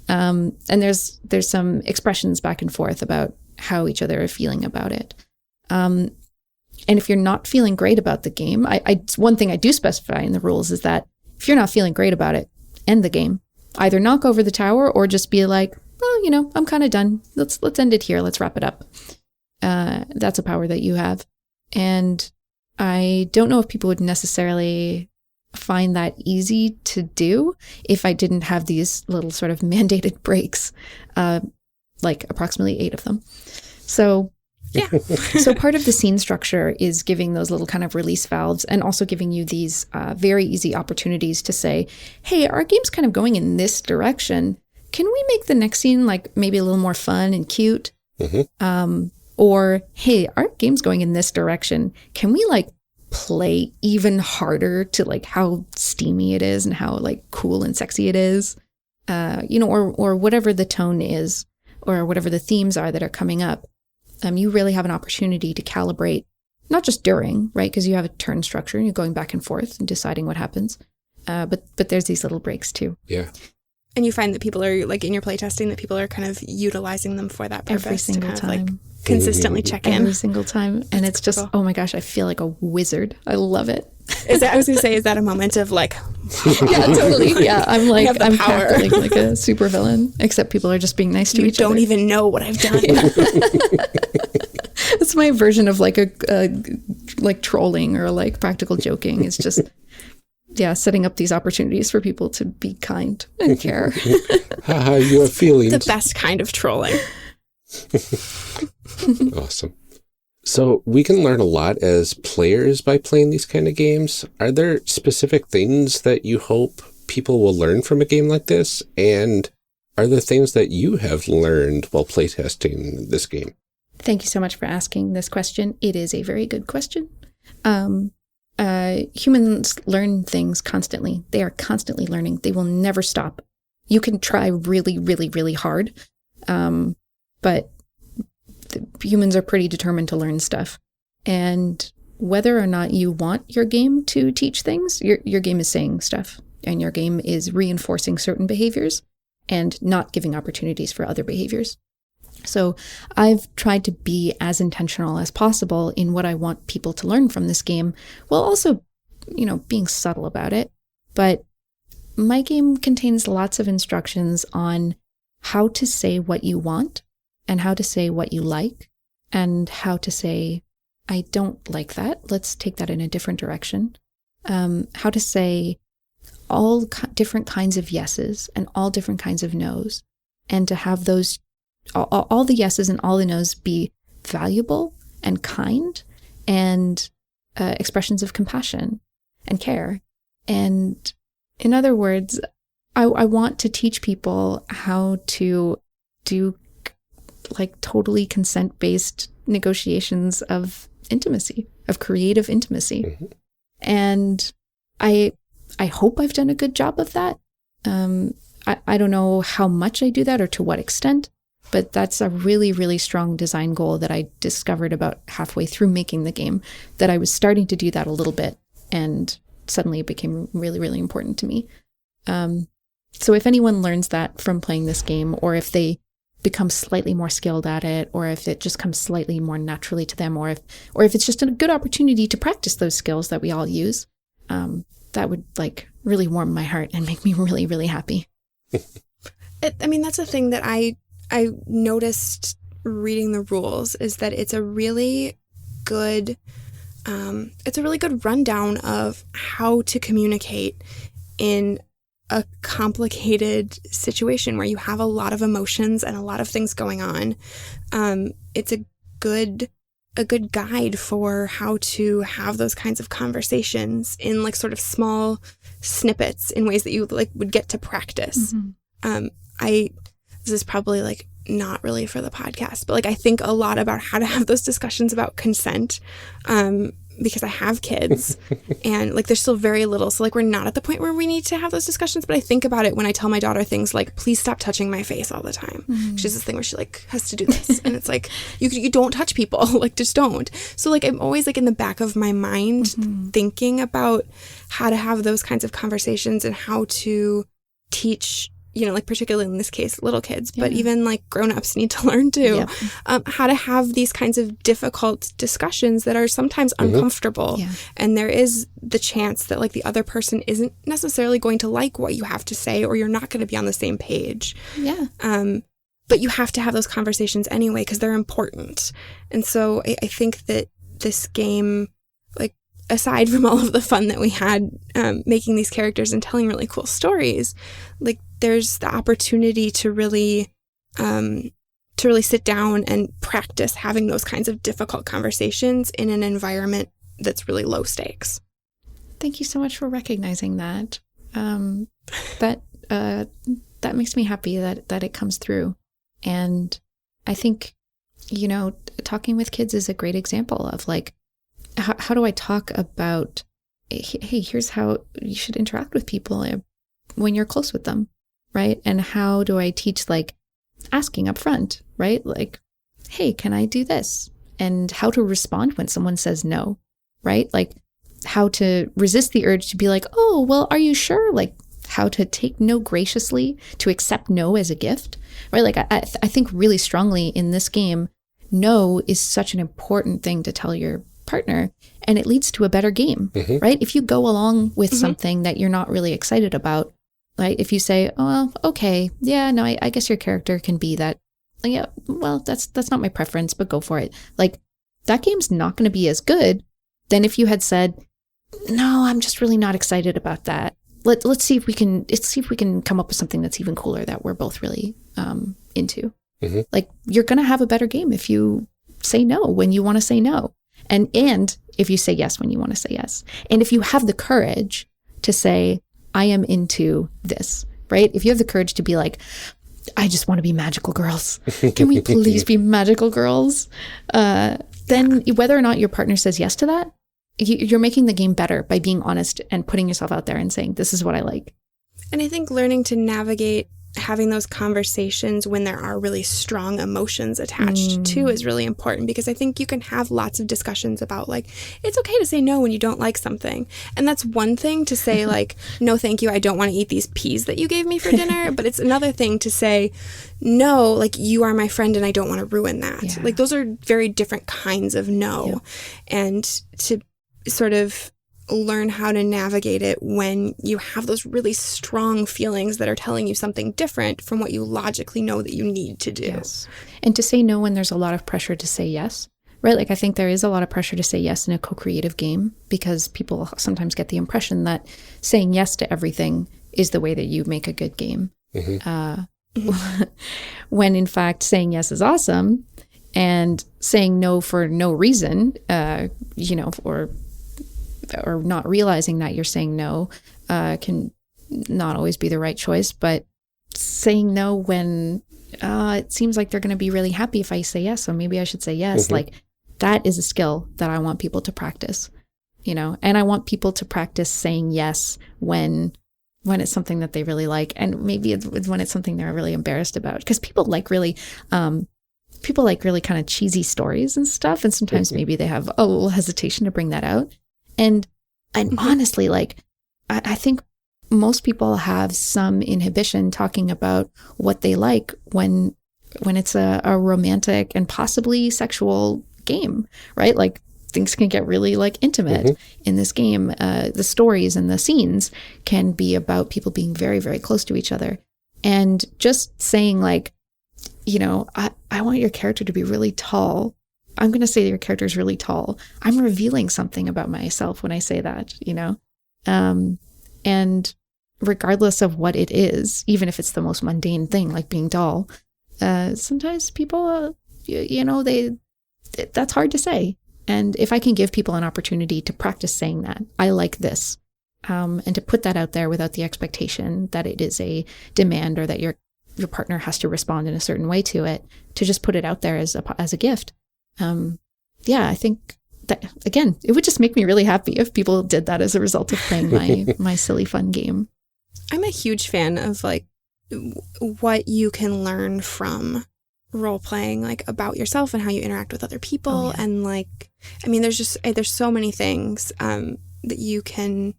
S3: And there's some expressions back and forth about how each other are feeling about it. And if you're not feeling great about the game, one thing I do specify in the rules is that if you're not feeling great about it, end the game. Either knock over the tower or just be like, well, I'm kind of done. Let's end it here. Let's wrap it up. That's a power that you have. And I don't know if people would necessarily find that easy to do if I didn't have these little sort of mandated breaks, like approximately 8 of them. So yeah. So part of the scene structure is giving those little kind of release valves and also giving you these very easy opportunities to say, hey, our game's kind of going in this direction. Can we make the next scene like maybe a little more fun and cute? Mm-hmm. Or, hey, our game's going in this direction. Can we like play even harder to like how steamy it is and how like cool and sexy it is? Or whatever the tone is or whatever the themes are that are coming up. You really have an opportunity to calibrate, not just during, right? Because you have a turn structure and you're going back and forth and deciding what happens. But there's these little breaks too.
S2: Yeah.
S1: And you find that people are, like in your playtesting, that people are kind of utilizing them for that purpose.
S3: Every single
S1: to kind
S3: time.
S1: of like consistently check in.
S3: Every single time. And it's just, oh my gosh, I feel like a wizard. I love it.
S1: I was going to say, is that a moment of like...
S3: Yeah, totally. Yeah, I'm
S1: power.
S3: cackling like a supervillain, except people are just being nice to each other.
S1: You don't even know what I've done.
S3: It's my version of like like trolling or like practical joking. It's just, setting up these opportunities for people to be kind and care.
S2: Haha, you have feelings.
S1: The best kind of trolling.
S2: Awesome. So we can learn a lot as players by playing these kind of games. Are there specific things that you hope people will learn from a game like this? And are there things that you have learned while playtesting this game?
S3: Thank you so much for asking this question. It is a very good question. Humans learn things constantly. They are constantly learning. They will never stop. You can try really, really, really hard, but humans are pretty determined to learn stuff. And whether or not you want your game to teach things, your game is saying stuff, and your game is reinforcing certain behaviors and not giving opportunities for other behaviors. So I've tried to be as intentional as possible in what I want people to learn from this game, while also, being subtle about it. But my game contains lots of instructions on how to say what you want and how to say what you like and how to say, I don't like that. Let's take that in a different direction. How to say all different kinds of yeses and all different kinds of nos, and to have those all the yeses and all the nos be valuable and kind and expressions of compassion and care. And in other words, I want to teach people how to do like totally consent-based negotiations of intimacy, of creative intimacy. Mm-hmm. And I hope I've done a good job of that. I don't know how much I do that or to what extent, but that's a really, really strong design goal that I discovered about halfway through making the game, that I was starting to do that a little bit, and suddenly it became really, really important to me. So if anyone learns that from playing this game, or if they become slightly more skilled at it, or if it just comes slightly more naturally to them, or if it's just a good opportunity to practice those skills that we all use, that would like really warm my heart and make me really, really happy.
S1: That's a thing that I noticed reading the rules, is that it's a really good rundown of how to communicate in a complicated situation where you have a lot of emotions and a lot of things going on. It's a good guide for how to have those kinds of conversations in like sort of small snippets, in ways that you like would get to practice. Mm-hmm. This is probably like not really for the podcast, but like I think a lot about how to have those discussions about consent, because I have kids and like they're still very little. So like we're not at the point where we need to have those discussions, but I think about it when I tell my daughter things like, please stop touching my face all the time. Mm-hmm. She has this thing where she like has to do this. And it's like, you don't touch people, like just don't. So like I'm always like in the back of my mind mm-hmm. thinking about how to have those kinds of conversations and how to teach you know, like particularly in this case, little kids, but even like grown-ups need to learn too, how to have these kinds of difficult discussions that are sometimes uncomfortable. And there is the chance that like the other person isn't necessarily going to like what you have to say, or you're not going to be on the same page. But you have to have those conversations anyway, because they're important. And so I think that this game, like, aside from all of the fun that we had making these characters and telling really cool stories, like there's the opportunity to really sit down and practice having those kinds of difficult conversations in an environment that's really low stakes.
S3: Thank you so much for recognizing that. That makes me happy that it comes through. And I think, you know, talking with kids is a great example of like, how do I talk about, hey, here's how you should interact with people when you're close with them, right? And how do I teach like asking up front, right? Like, hey, can I do this? And how to respond when someone says no, right? Like how to resist the urge to be like, oh, well, are you sure? Like how to take no graciously, to accept no as a gift, right? Like I think really strongly in this game, no is such an important thing to tell your partner, and it leads to a better game, right? If you go along with something that you're not really excited about, right? If you say, oh, well, okay, yeah, no, I guess your character can be that, yeah, well, that's not my preference, but go for it. Like that game's not going to be as good than if you had said, no, I'm just really not excited about that. Let's see if we can come up with something that's even cooler that we're both really into. Like you're going to have a better game if you say no when you want to say no. And if you say yes when you want to say yes. And if you have the courage to say, I am into this, right? If you have the courage to be like, I just want to be magical girls. Can we please be magical girls? Then whether or not your partner says yes to that, you're making the game better by being honest and putting yourself out there and saying, this is what I like.
S1: And I think learning to navigate having those conversations when there are really strong emotions attached to is really important, because I think you can have lots of discussions about like, it's okay to say no when you don't like something. And that's one thing to say like, no, thank you, I don't want to eat these peas that you gave me for dinner. But it's another thing to say, no, like you are my friend and I don't want to ruin that. Like those are very different kinds of no. And to sort of learn how to navigate it when you have those really strong feelings that are telling you something different from what you logically know that you need to do.
S3: And to say no when there's a lot of pressure to say yes, right? Like I think there is a lot of pressure to say yes in a co-creative game, because people sometimes get the impression that saying yes to everything is the way that you make a good game. When in fact saying yes is awesome, and saying no for no reason, you know, or not realizing that you're saying no can not always be the right choice. But saying no when it seems like they're going to be really happy if I say yes, so maybe I should say yes, like that is a skill that I want people to practice, you know. And I want people to practice saying yes when it's something that they really like, and maybe it's when it's something they're really embarrassed about, because people like really kind of cheesy stories and stuff, and sometimes maybe they have a little hesitation to bring that out. And honestly, like, I think most people have some inhibition talking about what they like when it's a romantic and possibly sexual game, right? Like things can get really like intimate in this game. The stories and the scenes can be about people being very, very close to each other. And just saying like, you know, I want your character to be really tall. I'm going to say your character is really tall. I'm revealing something about myself when I say that, you know? And regardless of what it is, even if it's the most mundane thing, like being tall, sometimes people, you know, that's hard to say. And if I can give people an opportunity to practice saying that, I like this, and to put that out there without the expectation that it is a demand or that your partner has to respond in a certain way to it, to just put it out there as a gift. I think that, again, it would just make me really happy if people did that as a result of playing my silly fun game.
S1: I'm a huge fan of like what you can learn from role playing, like about yourself and how you interact with other people. And like, I mean, there's so many things that you can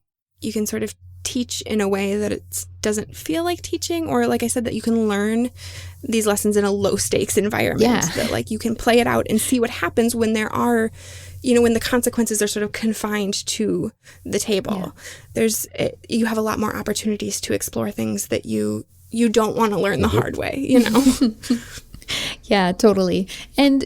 S1: sort of teach in a way that it doesn't feel like teaching, or like I said, that you can learn these lessons in a low stakes environment.
S3: Yeah.
S1: That like you can play it out and see what happens when there are, when the consequences are sort of confined to the table. You have a lot more opportunities to explore things that you don't want to learn the hard way,
S3: Yeah, totally. And,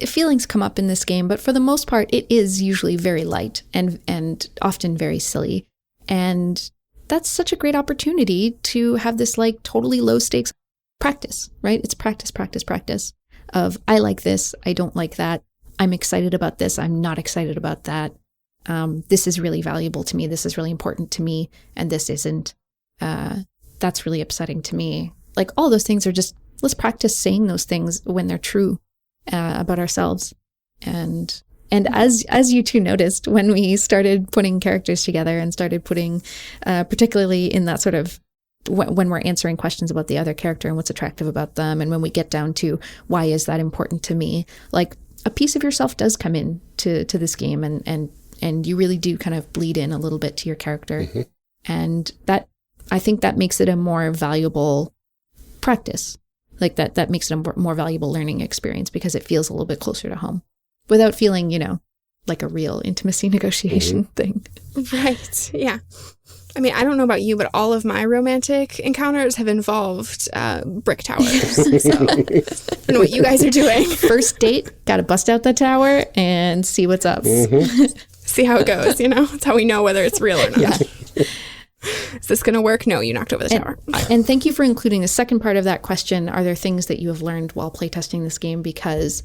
S3: feelings come up in this game, but for the most part, it is usually very light and often very silly. And that's such a great opportunity to have this like totally low stakes practice, right? It's practice of I like this, I don't like that. I'm excited about this, I'm not excited about that. This is really valuable to me. This is really important to me. And this isn't. That's really upsetting to me. Like all those things are just, let's practice saying those things when they're true about ourselves. And as you two noticed, when we started putting characters together and started putting, particularly in that sort of, when we're answering questions about the other character and what's attractive about them, and when we get down to why is that important to me, like a piece of yourself does come in to this game, and you really do kind of bleed in a little bit to your character. Mm-hmm. And that, I think that makes it a more valuable practice. Like that makes it a more valuable learning experience because it feels a little bit closer to home without feeling, like a real intimacy negotiation thing.
S1: Right. Yeah. I mean, I don't know about you, but all of my romantic encounters have involved brick towers. So I don't know what you guys are doing.
S3: First date, got to bust out the tower and see what's up.
S2: Mm-hmm.
S1: See how it goes, That's how we know whether it's real or not. Yeah. Is this going to work? No, you knocked over the tower.
S3: And thank you for including the second part of that question. Are there things that you have learned while playtesting this game? Because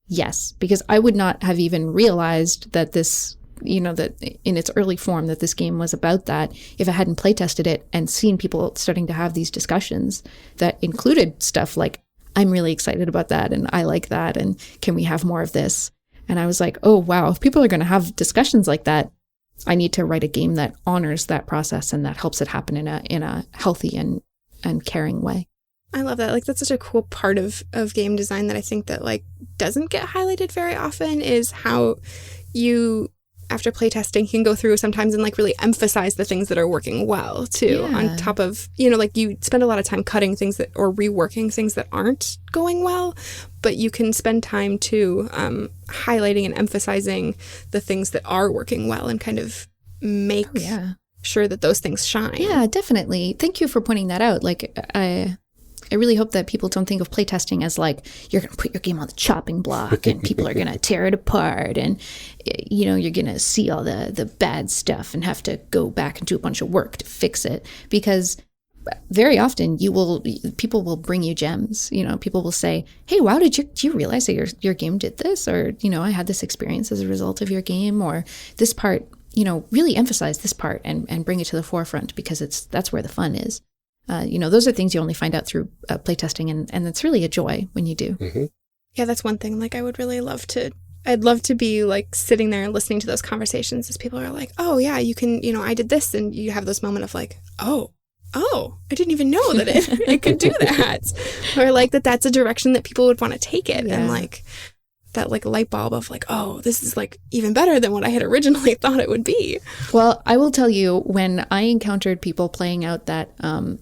S3: yes, because I would not have even realized that this, that in its early form that this game was about that if I hadn't playtested it and seen people starting to have these discussions that included stuff like, I'm really excited about that and I like that and can we have more of this? And I was like, oh, wow, if people are going to have discussions like that, I need to write a game that honors that process and that helps it happen in a healthy and caring way.
S1: I love that. Like, that's such a cool part of game design that I think that like doesn't get highlighted very often is how you, after playtesting, can go through sometimes and like really emphasize the things that are working well too. Yeah. On top of, like you spend a lot of time cutting things that or reworking things that aren't going well, but you can spend time too highlighting and emphasizing the things that are working well and kind of make sure that those things shine.
S3: Yeah, definitely. Thank you for pointing that out. Like I really hope that people don't think of playtesting as like, you're going to put your game on the chopping block and people are going to tear it apart and, you're going to see all the bad stuff and have to go back and do a bunch of work to fix it. Because very often people will bring you gems. People will say, hey, wow, do you realize that your game did this? Or, I had this experience as a result of your game, or this part, really emphasize this part and bring it to the forefront because that's where the fun is. Those are things you only find out through playtesting, and it's really a joy when you do.
S2: Mm-hmm.
S1: Yeah, that's one thing. Like, I'd love to be like sitting there and listening to those conversations as people are like, oh yeah, you can, I did this, and you have this moment of like, oh, I didn't even know that it could do that, or like that's a direction that people would want to take it, and like that like light bulb of like, oh, this is like even better than what I had originally thought it would be.
S3: Well, I will tell you, when I encountered people playing out that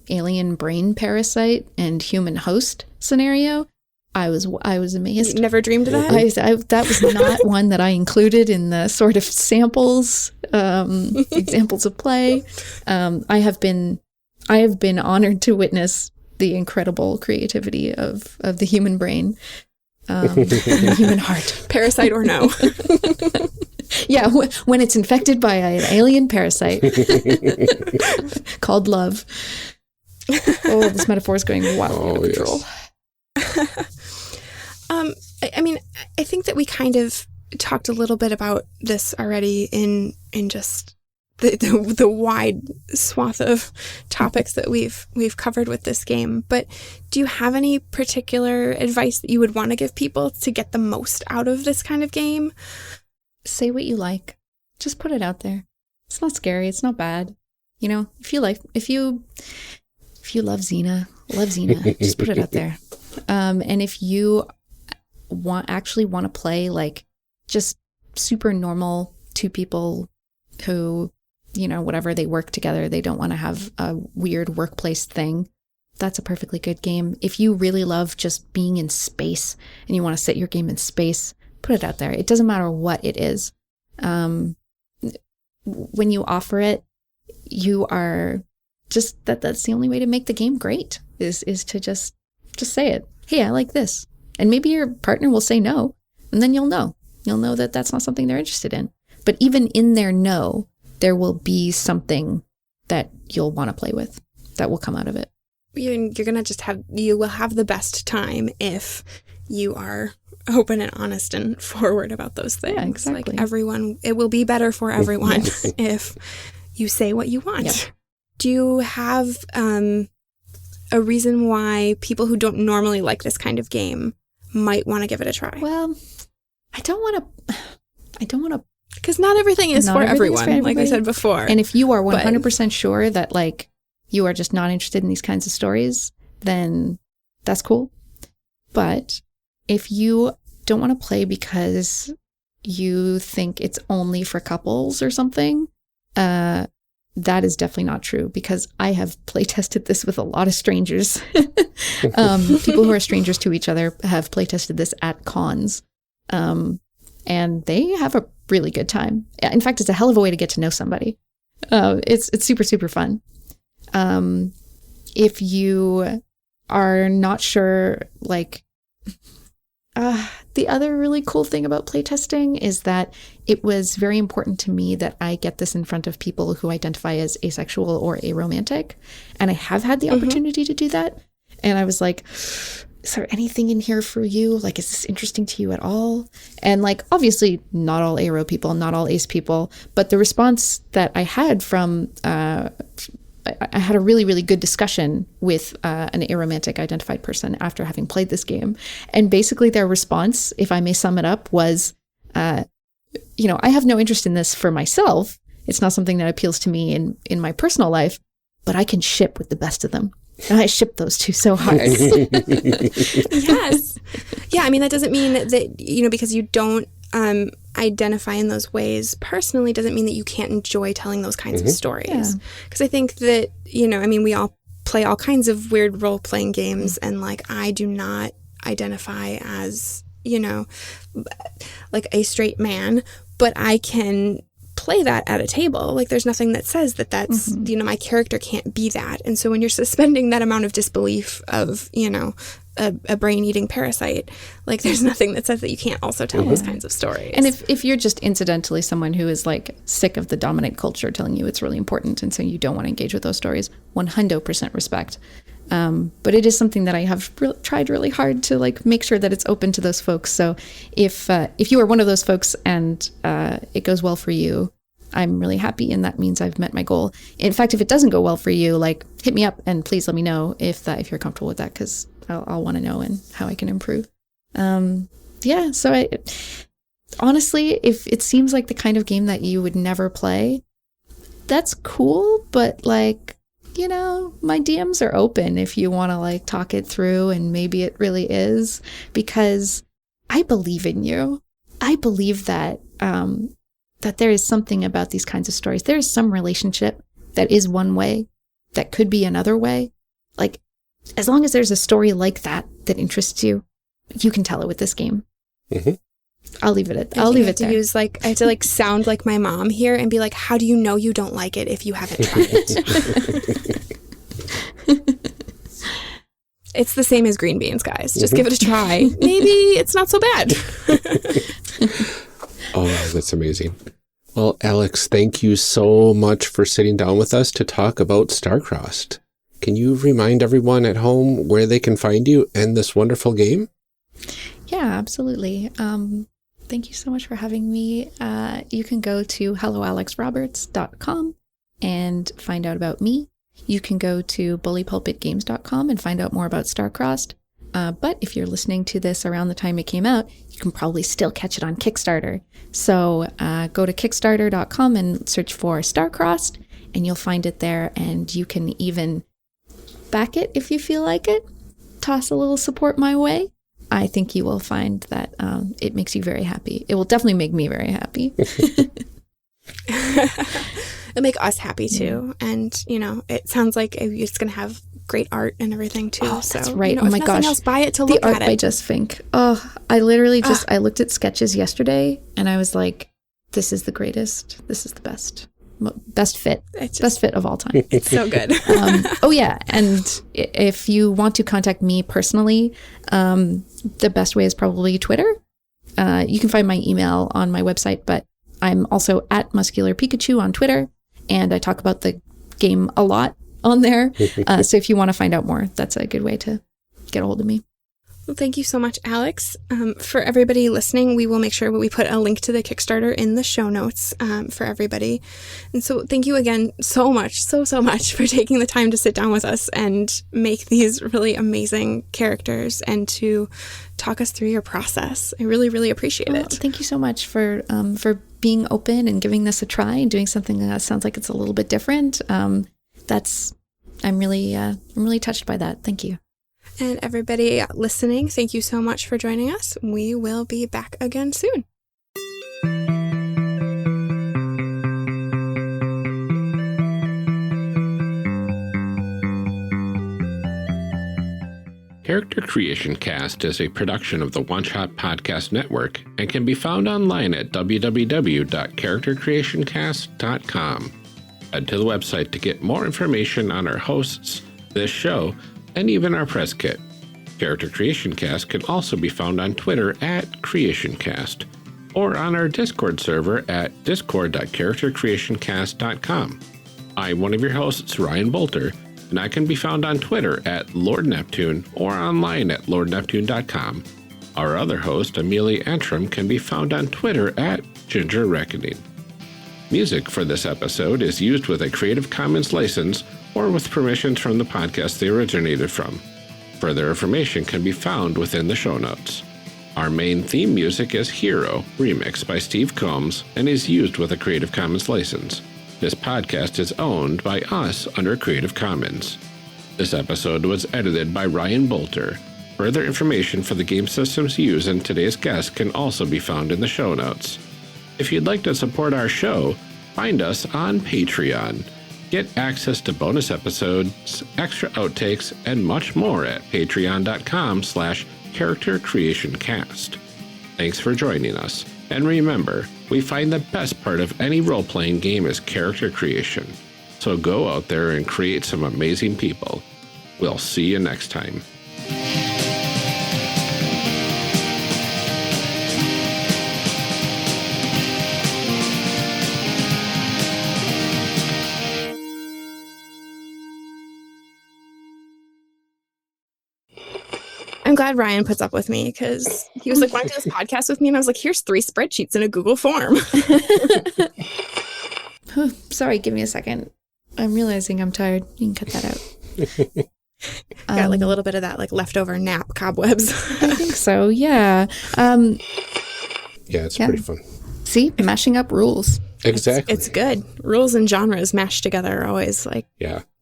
S3: alien brain parasite and human host scenario, I was amazed.
S1: You never dreamed of that?
S3: That was not one that I included in the sort of samples, examples of play. I have been honored to witness the incredible creativity of the human brain. The human heart.
S1: Parasite or no.
S3: Yeah, when it's infected by an alien parasite called love. Oh, this metaphor is going wildly out of control.
S2: Yes.
S1: I mean, I think that we kind of talked a little bit about this already in just the wide swath of topics that we've covered with this game. But do you have any particular advice that you would want to give people to get the most out of this kind of game?
S3: Say what you like. Just put it out there. It's not scary. It's not bad. If you love Xena, just put it out there. And if you actually want to play like just super normal two people who whatever, they work together. They don't want to have a weird workplace thing. That's a perfectly good game. If you really love just being in space and you want to set your game in space, put it out there. It doesn't matter what it is. When you offer it, you are just that's the only way to make the game great is to just say it. Hey, I like this. And maybe your partner will say no, and then you'll know that that's not something they're interested in. But even in their no, there will be something that you'll want to play with that will come out of it.
S1: You're going to you will have the best time if you are open and honest and forward about those things.
S3: Yeah, exactly.
S1: Like it will be better for everyone if you say what you want. Yep. Do you have a reason why people who don't normally like this kind of game might want to give it a try?
S3: Well, I don't want to,
S1: because not everything is for everyone, like I said before.
S3: And if you are 100% sure that like you are just not interested in these kinds of stories, then that's cool. But if you don't want to play because you think it's only for couples or something, that is definitely not true, because I have play tested this with a lot of strangers. People who are strangers to each other have play tested this at cons. And they have a really good time. In fact, it's a hell of a way to get to know somebody. It's super, super fun. If you are not sure, like, the other really cool thing about playtesting is that it was very important to me that I get this in front of people who identify as asexual or aromantic. And I have had the opportunity to do that. And I was like, is there anything in here for you? Like, is this interesting to you at all? And like, obviously not all aro people, not all ace people, but the response that I had from, I had a really, really good discussion with an aromantic identified person after having played this game. And basically their response, if I may sum it up, was, I have no interest in this for myself. It's not something that appeals to me in my personal life, but I can ship with the best of them. And I ship those two so hard.
S1: Yes. Yeah, I mean, that doesn't mean that, because you don't identify in those ways personally doesn't mean that you can't enjoy telling those kinds of stories. Because I think that, we all play all kinds of weird role-playing games, and like, I do not identify as, like a straight man, but I can play that at a table. Like, there's nothing that says that that's, my character can't be that. And so when you're suspending that amount of disbelief of, a brain-eating parasite, like, there's nothing that says that you can't also tell those kinds of stories.
S3: And if you're just incidentally someone who is like sick of the dominant culture telling you it's really important, and so you don't want to engage with those stories, 100% respect. But it is something that I have tried really hard to like make sure that it's open to those folks. So if you are one of those folks and it goes well for you, I'm really happy, and that means I've met my goal. In fact, if it doesn't go well for you, like, hit me up and please let me know if you're comfortable with that, because I'll want to know and how I can improve. So honestly, if it seems like the kind of game that you would never play, that's cool, but like, my DMs are open if you want to like talk it through, and maybe it really is, because I believe in you. I believe that that there is something about these kinds of stories. There is some relationship that is one way that could be another way. Like, as long as there's a story like that interests you, you can tell it with this game. I'll leave it there.
S1: I have to sound like my mom here and be like, how do you know you don't like it if you haven't tried it? It's the same as green beans, guys. Just give it a try. Maybe it's not so bad.
S2: Oh, that's amazing. Well, Alex, thank you so much for sitting down with us to talk about Starcrossed. Can you remind everyone at home where they can find you and this wonderful game?
S3: Yeah, absolutely. Thank you so much for having me. You can go to helloalexroberts.com and find out about me. You can go to bullypulpitgames.com and find out more about Starcrossed. But if you're listening to this around the time it came out, you can probably still catch it on Kickstarter. So go to kickstarter.com and search for Starcrossed, and you'll find it there. And you can even back it if you feel like it. Toss a little support my way. I think you will find that it makes you very happy. It will definitely make me very happy.
S1: It'll make us happy too. And, it sounds like it's going to have great art and everything too.
S3: Oh,
S1: so,
S3: that's right.
S1: if nothing else, buy it to look
S3: the art
S1: at it.
S3: by Just Fink. Oh, I literally I looked at sketches yesterday and I was like, this is the greatest. This is the best. Best fit. Best fit of all time.
S1: It's so good.
S3: Oh, yeah. And if you want to contact me personally, the best way is probably Twitter. You can find my email on my website, but I'm also at Muscular Pikachu on Twitter. And I talk about the game a lot on there. So if you want to find out more, that's a good way to get a hold of me.
S1: Well, thank you so much, Alex. For everybody listening, we will make sure we put a link to the Kickstarter in the show notes for everybody. And so thank you again so much, so much for taking the time to sit down with us and make these really amazing characters and to talk us through your process. I really, really appreciate it.
S3: Thank you so much for being open and giving this a try and doing something that sounds like it's a little bit different. I'm really touched by that. Thank you.
S1: And everybody listening, thank you so much for joining us. We will be back again soon.
S2: Character Creation Cast is a production of the One Shot Podcast Network and can be found online at www.charactercreationcast.com. Head to the website to get more information on our hosts, this show, and even our press kit. Character Creation Cast can also be found on Twitter at CreationCast or on our Discord server at discord.charactercreationcast.com. I'm one of your hosts, Ryan Bolter, and I can be found on Twitter at Lord Neptune or online at lordneptune.com. Our other host, Amelia Antrim, can be found on Twitter at Ginger Reckoning. Music for this episode is used with a Creative Commons license or with permissions from the podcast they originated from. Further information can be found within the show notes. Our main theme music is Hero, remixed by Steve Combs, and is used with a Creative Commons license. This podcast is owned by us under Creative Commons. This episode was edited by Ryan Bolter. Further information for the game systems used in today's guest can also be found in the show notes. If you'd like to support our show, find us on Patreon. Get access to bonus episodes, extra outtakes, and much more at patreon.com/charactercreationcast. Thanks for joining us. And remember, we find the best part of any role-playing game is character creation. So go out there and create some amazing people. We'll see you next time.
S1: I'm glad Ryan puts up with me because he was like, want to do this podcast with me? And I was like, here's 3 spreadsheets in a Google form.
S3: Sorry, give me a second. I'm realizing I'm tired. You can cut that out.
S1: Got like a little bit of that like leftover nap cobwebs.
S3: I think so, yeah.
S2: Yeah, it's pretty fun.
S3: See, mashing up rules.
S2: Exactly.
S1: It's good. Rules and genres mashed together are always like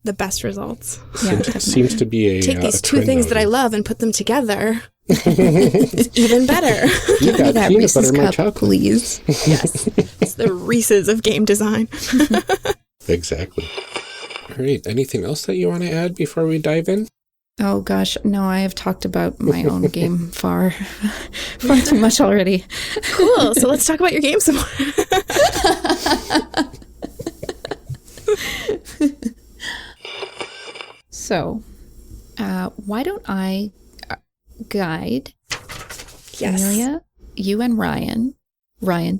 S1: the best results.
S3: Yeah,
S2: Seems to be a
S1: take these
S2: a
S1: 2 things that I love and put them together. It's even better.
S2: You got
S3: that
S2: peanut
S3: Reese's
S2: butter, my
S3: cup,
S2: chocolate.
S3: please.
S1: Yes. It's the Reese's of game design.
S2: Exactly. All right. Anything else that you want to add before we dive in?
S3: Oh gosh, no, I have talked about my own game far too much already.
S1: Cool. So let's talk about your game some more.
S3: So, why don't I guide Amelia, you and Ryan,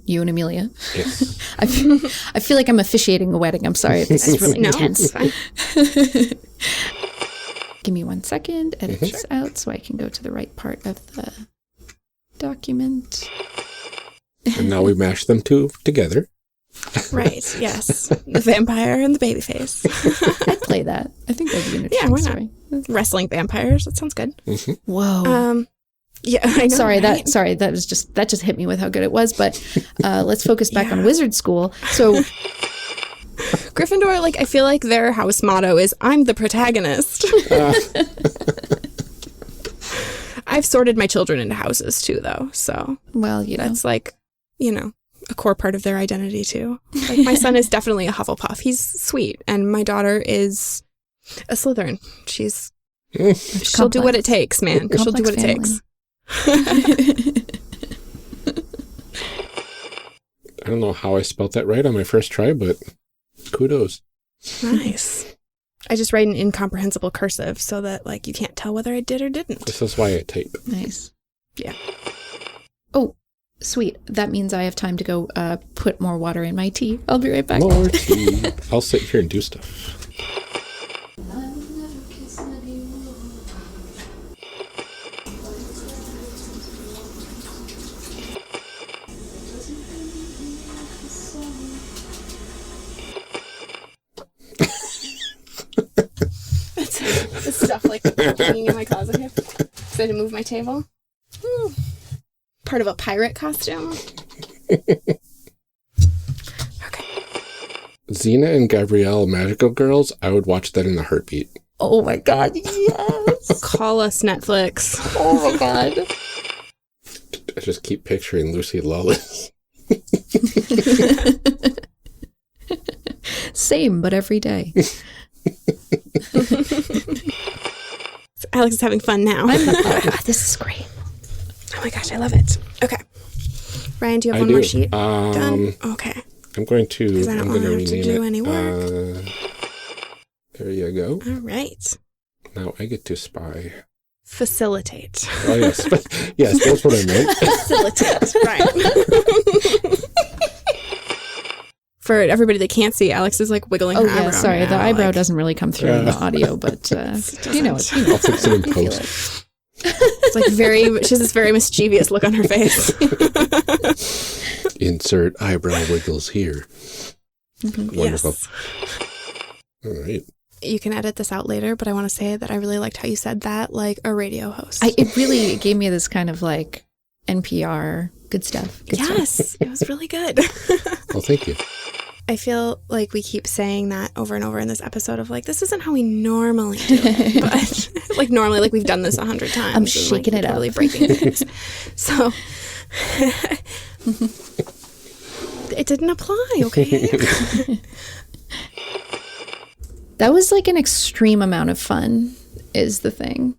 S3: you and Amelia.
S2: Yes.
S3: I feel like I'm officiating a wedding. I'm sorry. This is really intense. Give me 1 second. Edit this out so I can go to the right part of the document.
S2: And now we mash them 2 together.
S1: Right. Yes. The vampire and the baby face.
S3: I'd play that. I think that'd be an interesting
S1: why not?
S3: story.
S1: Wrestling vampires. That sounds good.
S2: Mm-hmm.
S3: Whoa.
S1: Yeah, I know.
S3: Sorry,
S1: right?
S3: that just hit me with how good it was. But let's focus back on Wizard School. So,
S1: Gryffindor, like I feel like their house motto is "I'm the protagonist." I've sorted my children into houses too, though. So
S3: well,
S1: that's like, a core part of their identity too. Like my son is definitely a Hufflepuff. He's sweet, and my daughter is a Slytherin. She'll do what it takes, man. She'll do what it takes.
S2: I don't know how I spelt that right on my first try, but kudos.
S1: Nice. I just write an incomprehensible cursive so that like you can't tell whether I did or didn't.
S2: This is why I type.
S3: Nice.
S1: Yeah.
S3: Oh, sweet. That means I have time to go put more water in my tea. I'll be right back.
S2: More tea. I'll sit here and do stuff.
S1: This stuff like hanging in my closet here. So I had to move my table. Part of a pirate costume. Okay.
S2: Xena and Gabrielle, Magical Girls, I would watch that in a heartbeat.
S3: Oh my god, yes!
S1: Call us Netflix.
S3: Oh my god.
S2: I just keep picturing Lucy Lawless.
S3: Same, but every day.
S1: Alex is having fun now.
S3: This is great.
S1: Oh my gosh, I love it. Okay. Ryan, do you have one more sheet? Done? Okay.
S2: I'm going to...
S1: Because I don't want to have to do any work.
S2: There you go.
S1: All right.
S2: Now I get to spy.
S1: Facilitate.
S2: Oh, yes. Yes, that's what I meant.
S1: Facilitate. Right. For everybody that can't see, Alex is like wiggling her eyebrow.
S3: Oh, yeah, sorry.
S1: Now,
S3: the eyebrow doesn't really come through in the audio, but you know it.
S2: I'll fix it in post.
S1: It's like she has this very mischievous look on her face.
S2: Insert eyebrow wiggles here. Wonderful.
S1: Yes.
S2: All right.
S1: You can edit this out later, but I want to say that I really liked how you said that, like a radio host.
S3: It really gave me this kind of like NPR good stuff. Good
S1: yes, it was really good.
S2: Well, thank you.
S1: I feel like we keep saying that over and over in this episode of like, this isn't how we normally do it. But like normally, like we've done this 100 times.
S3: I'm shaking it up.
S1: Totally breaking things. So it didn't apply, okay?
S3: That was like an extreme amount of fun is the thing.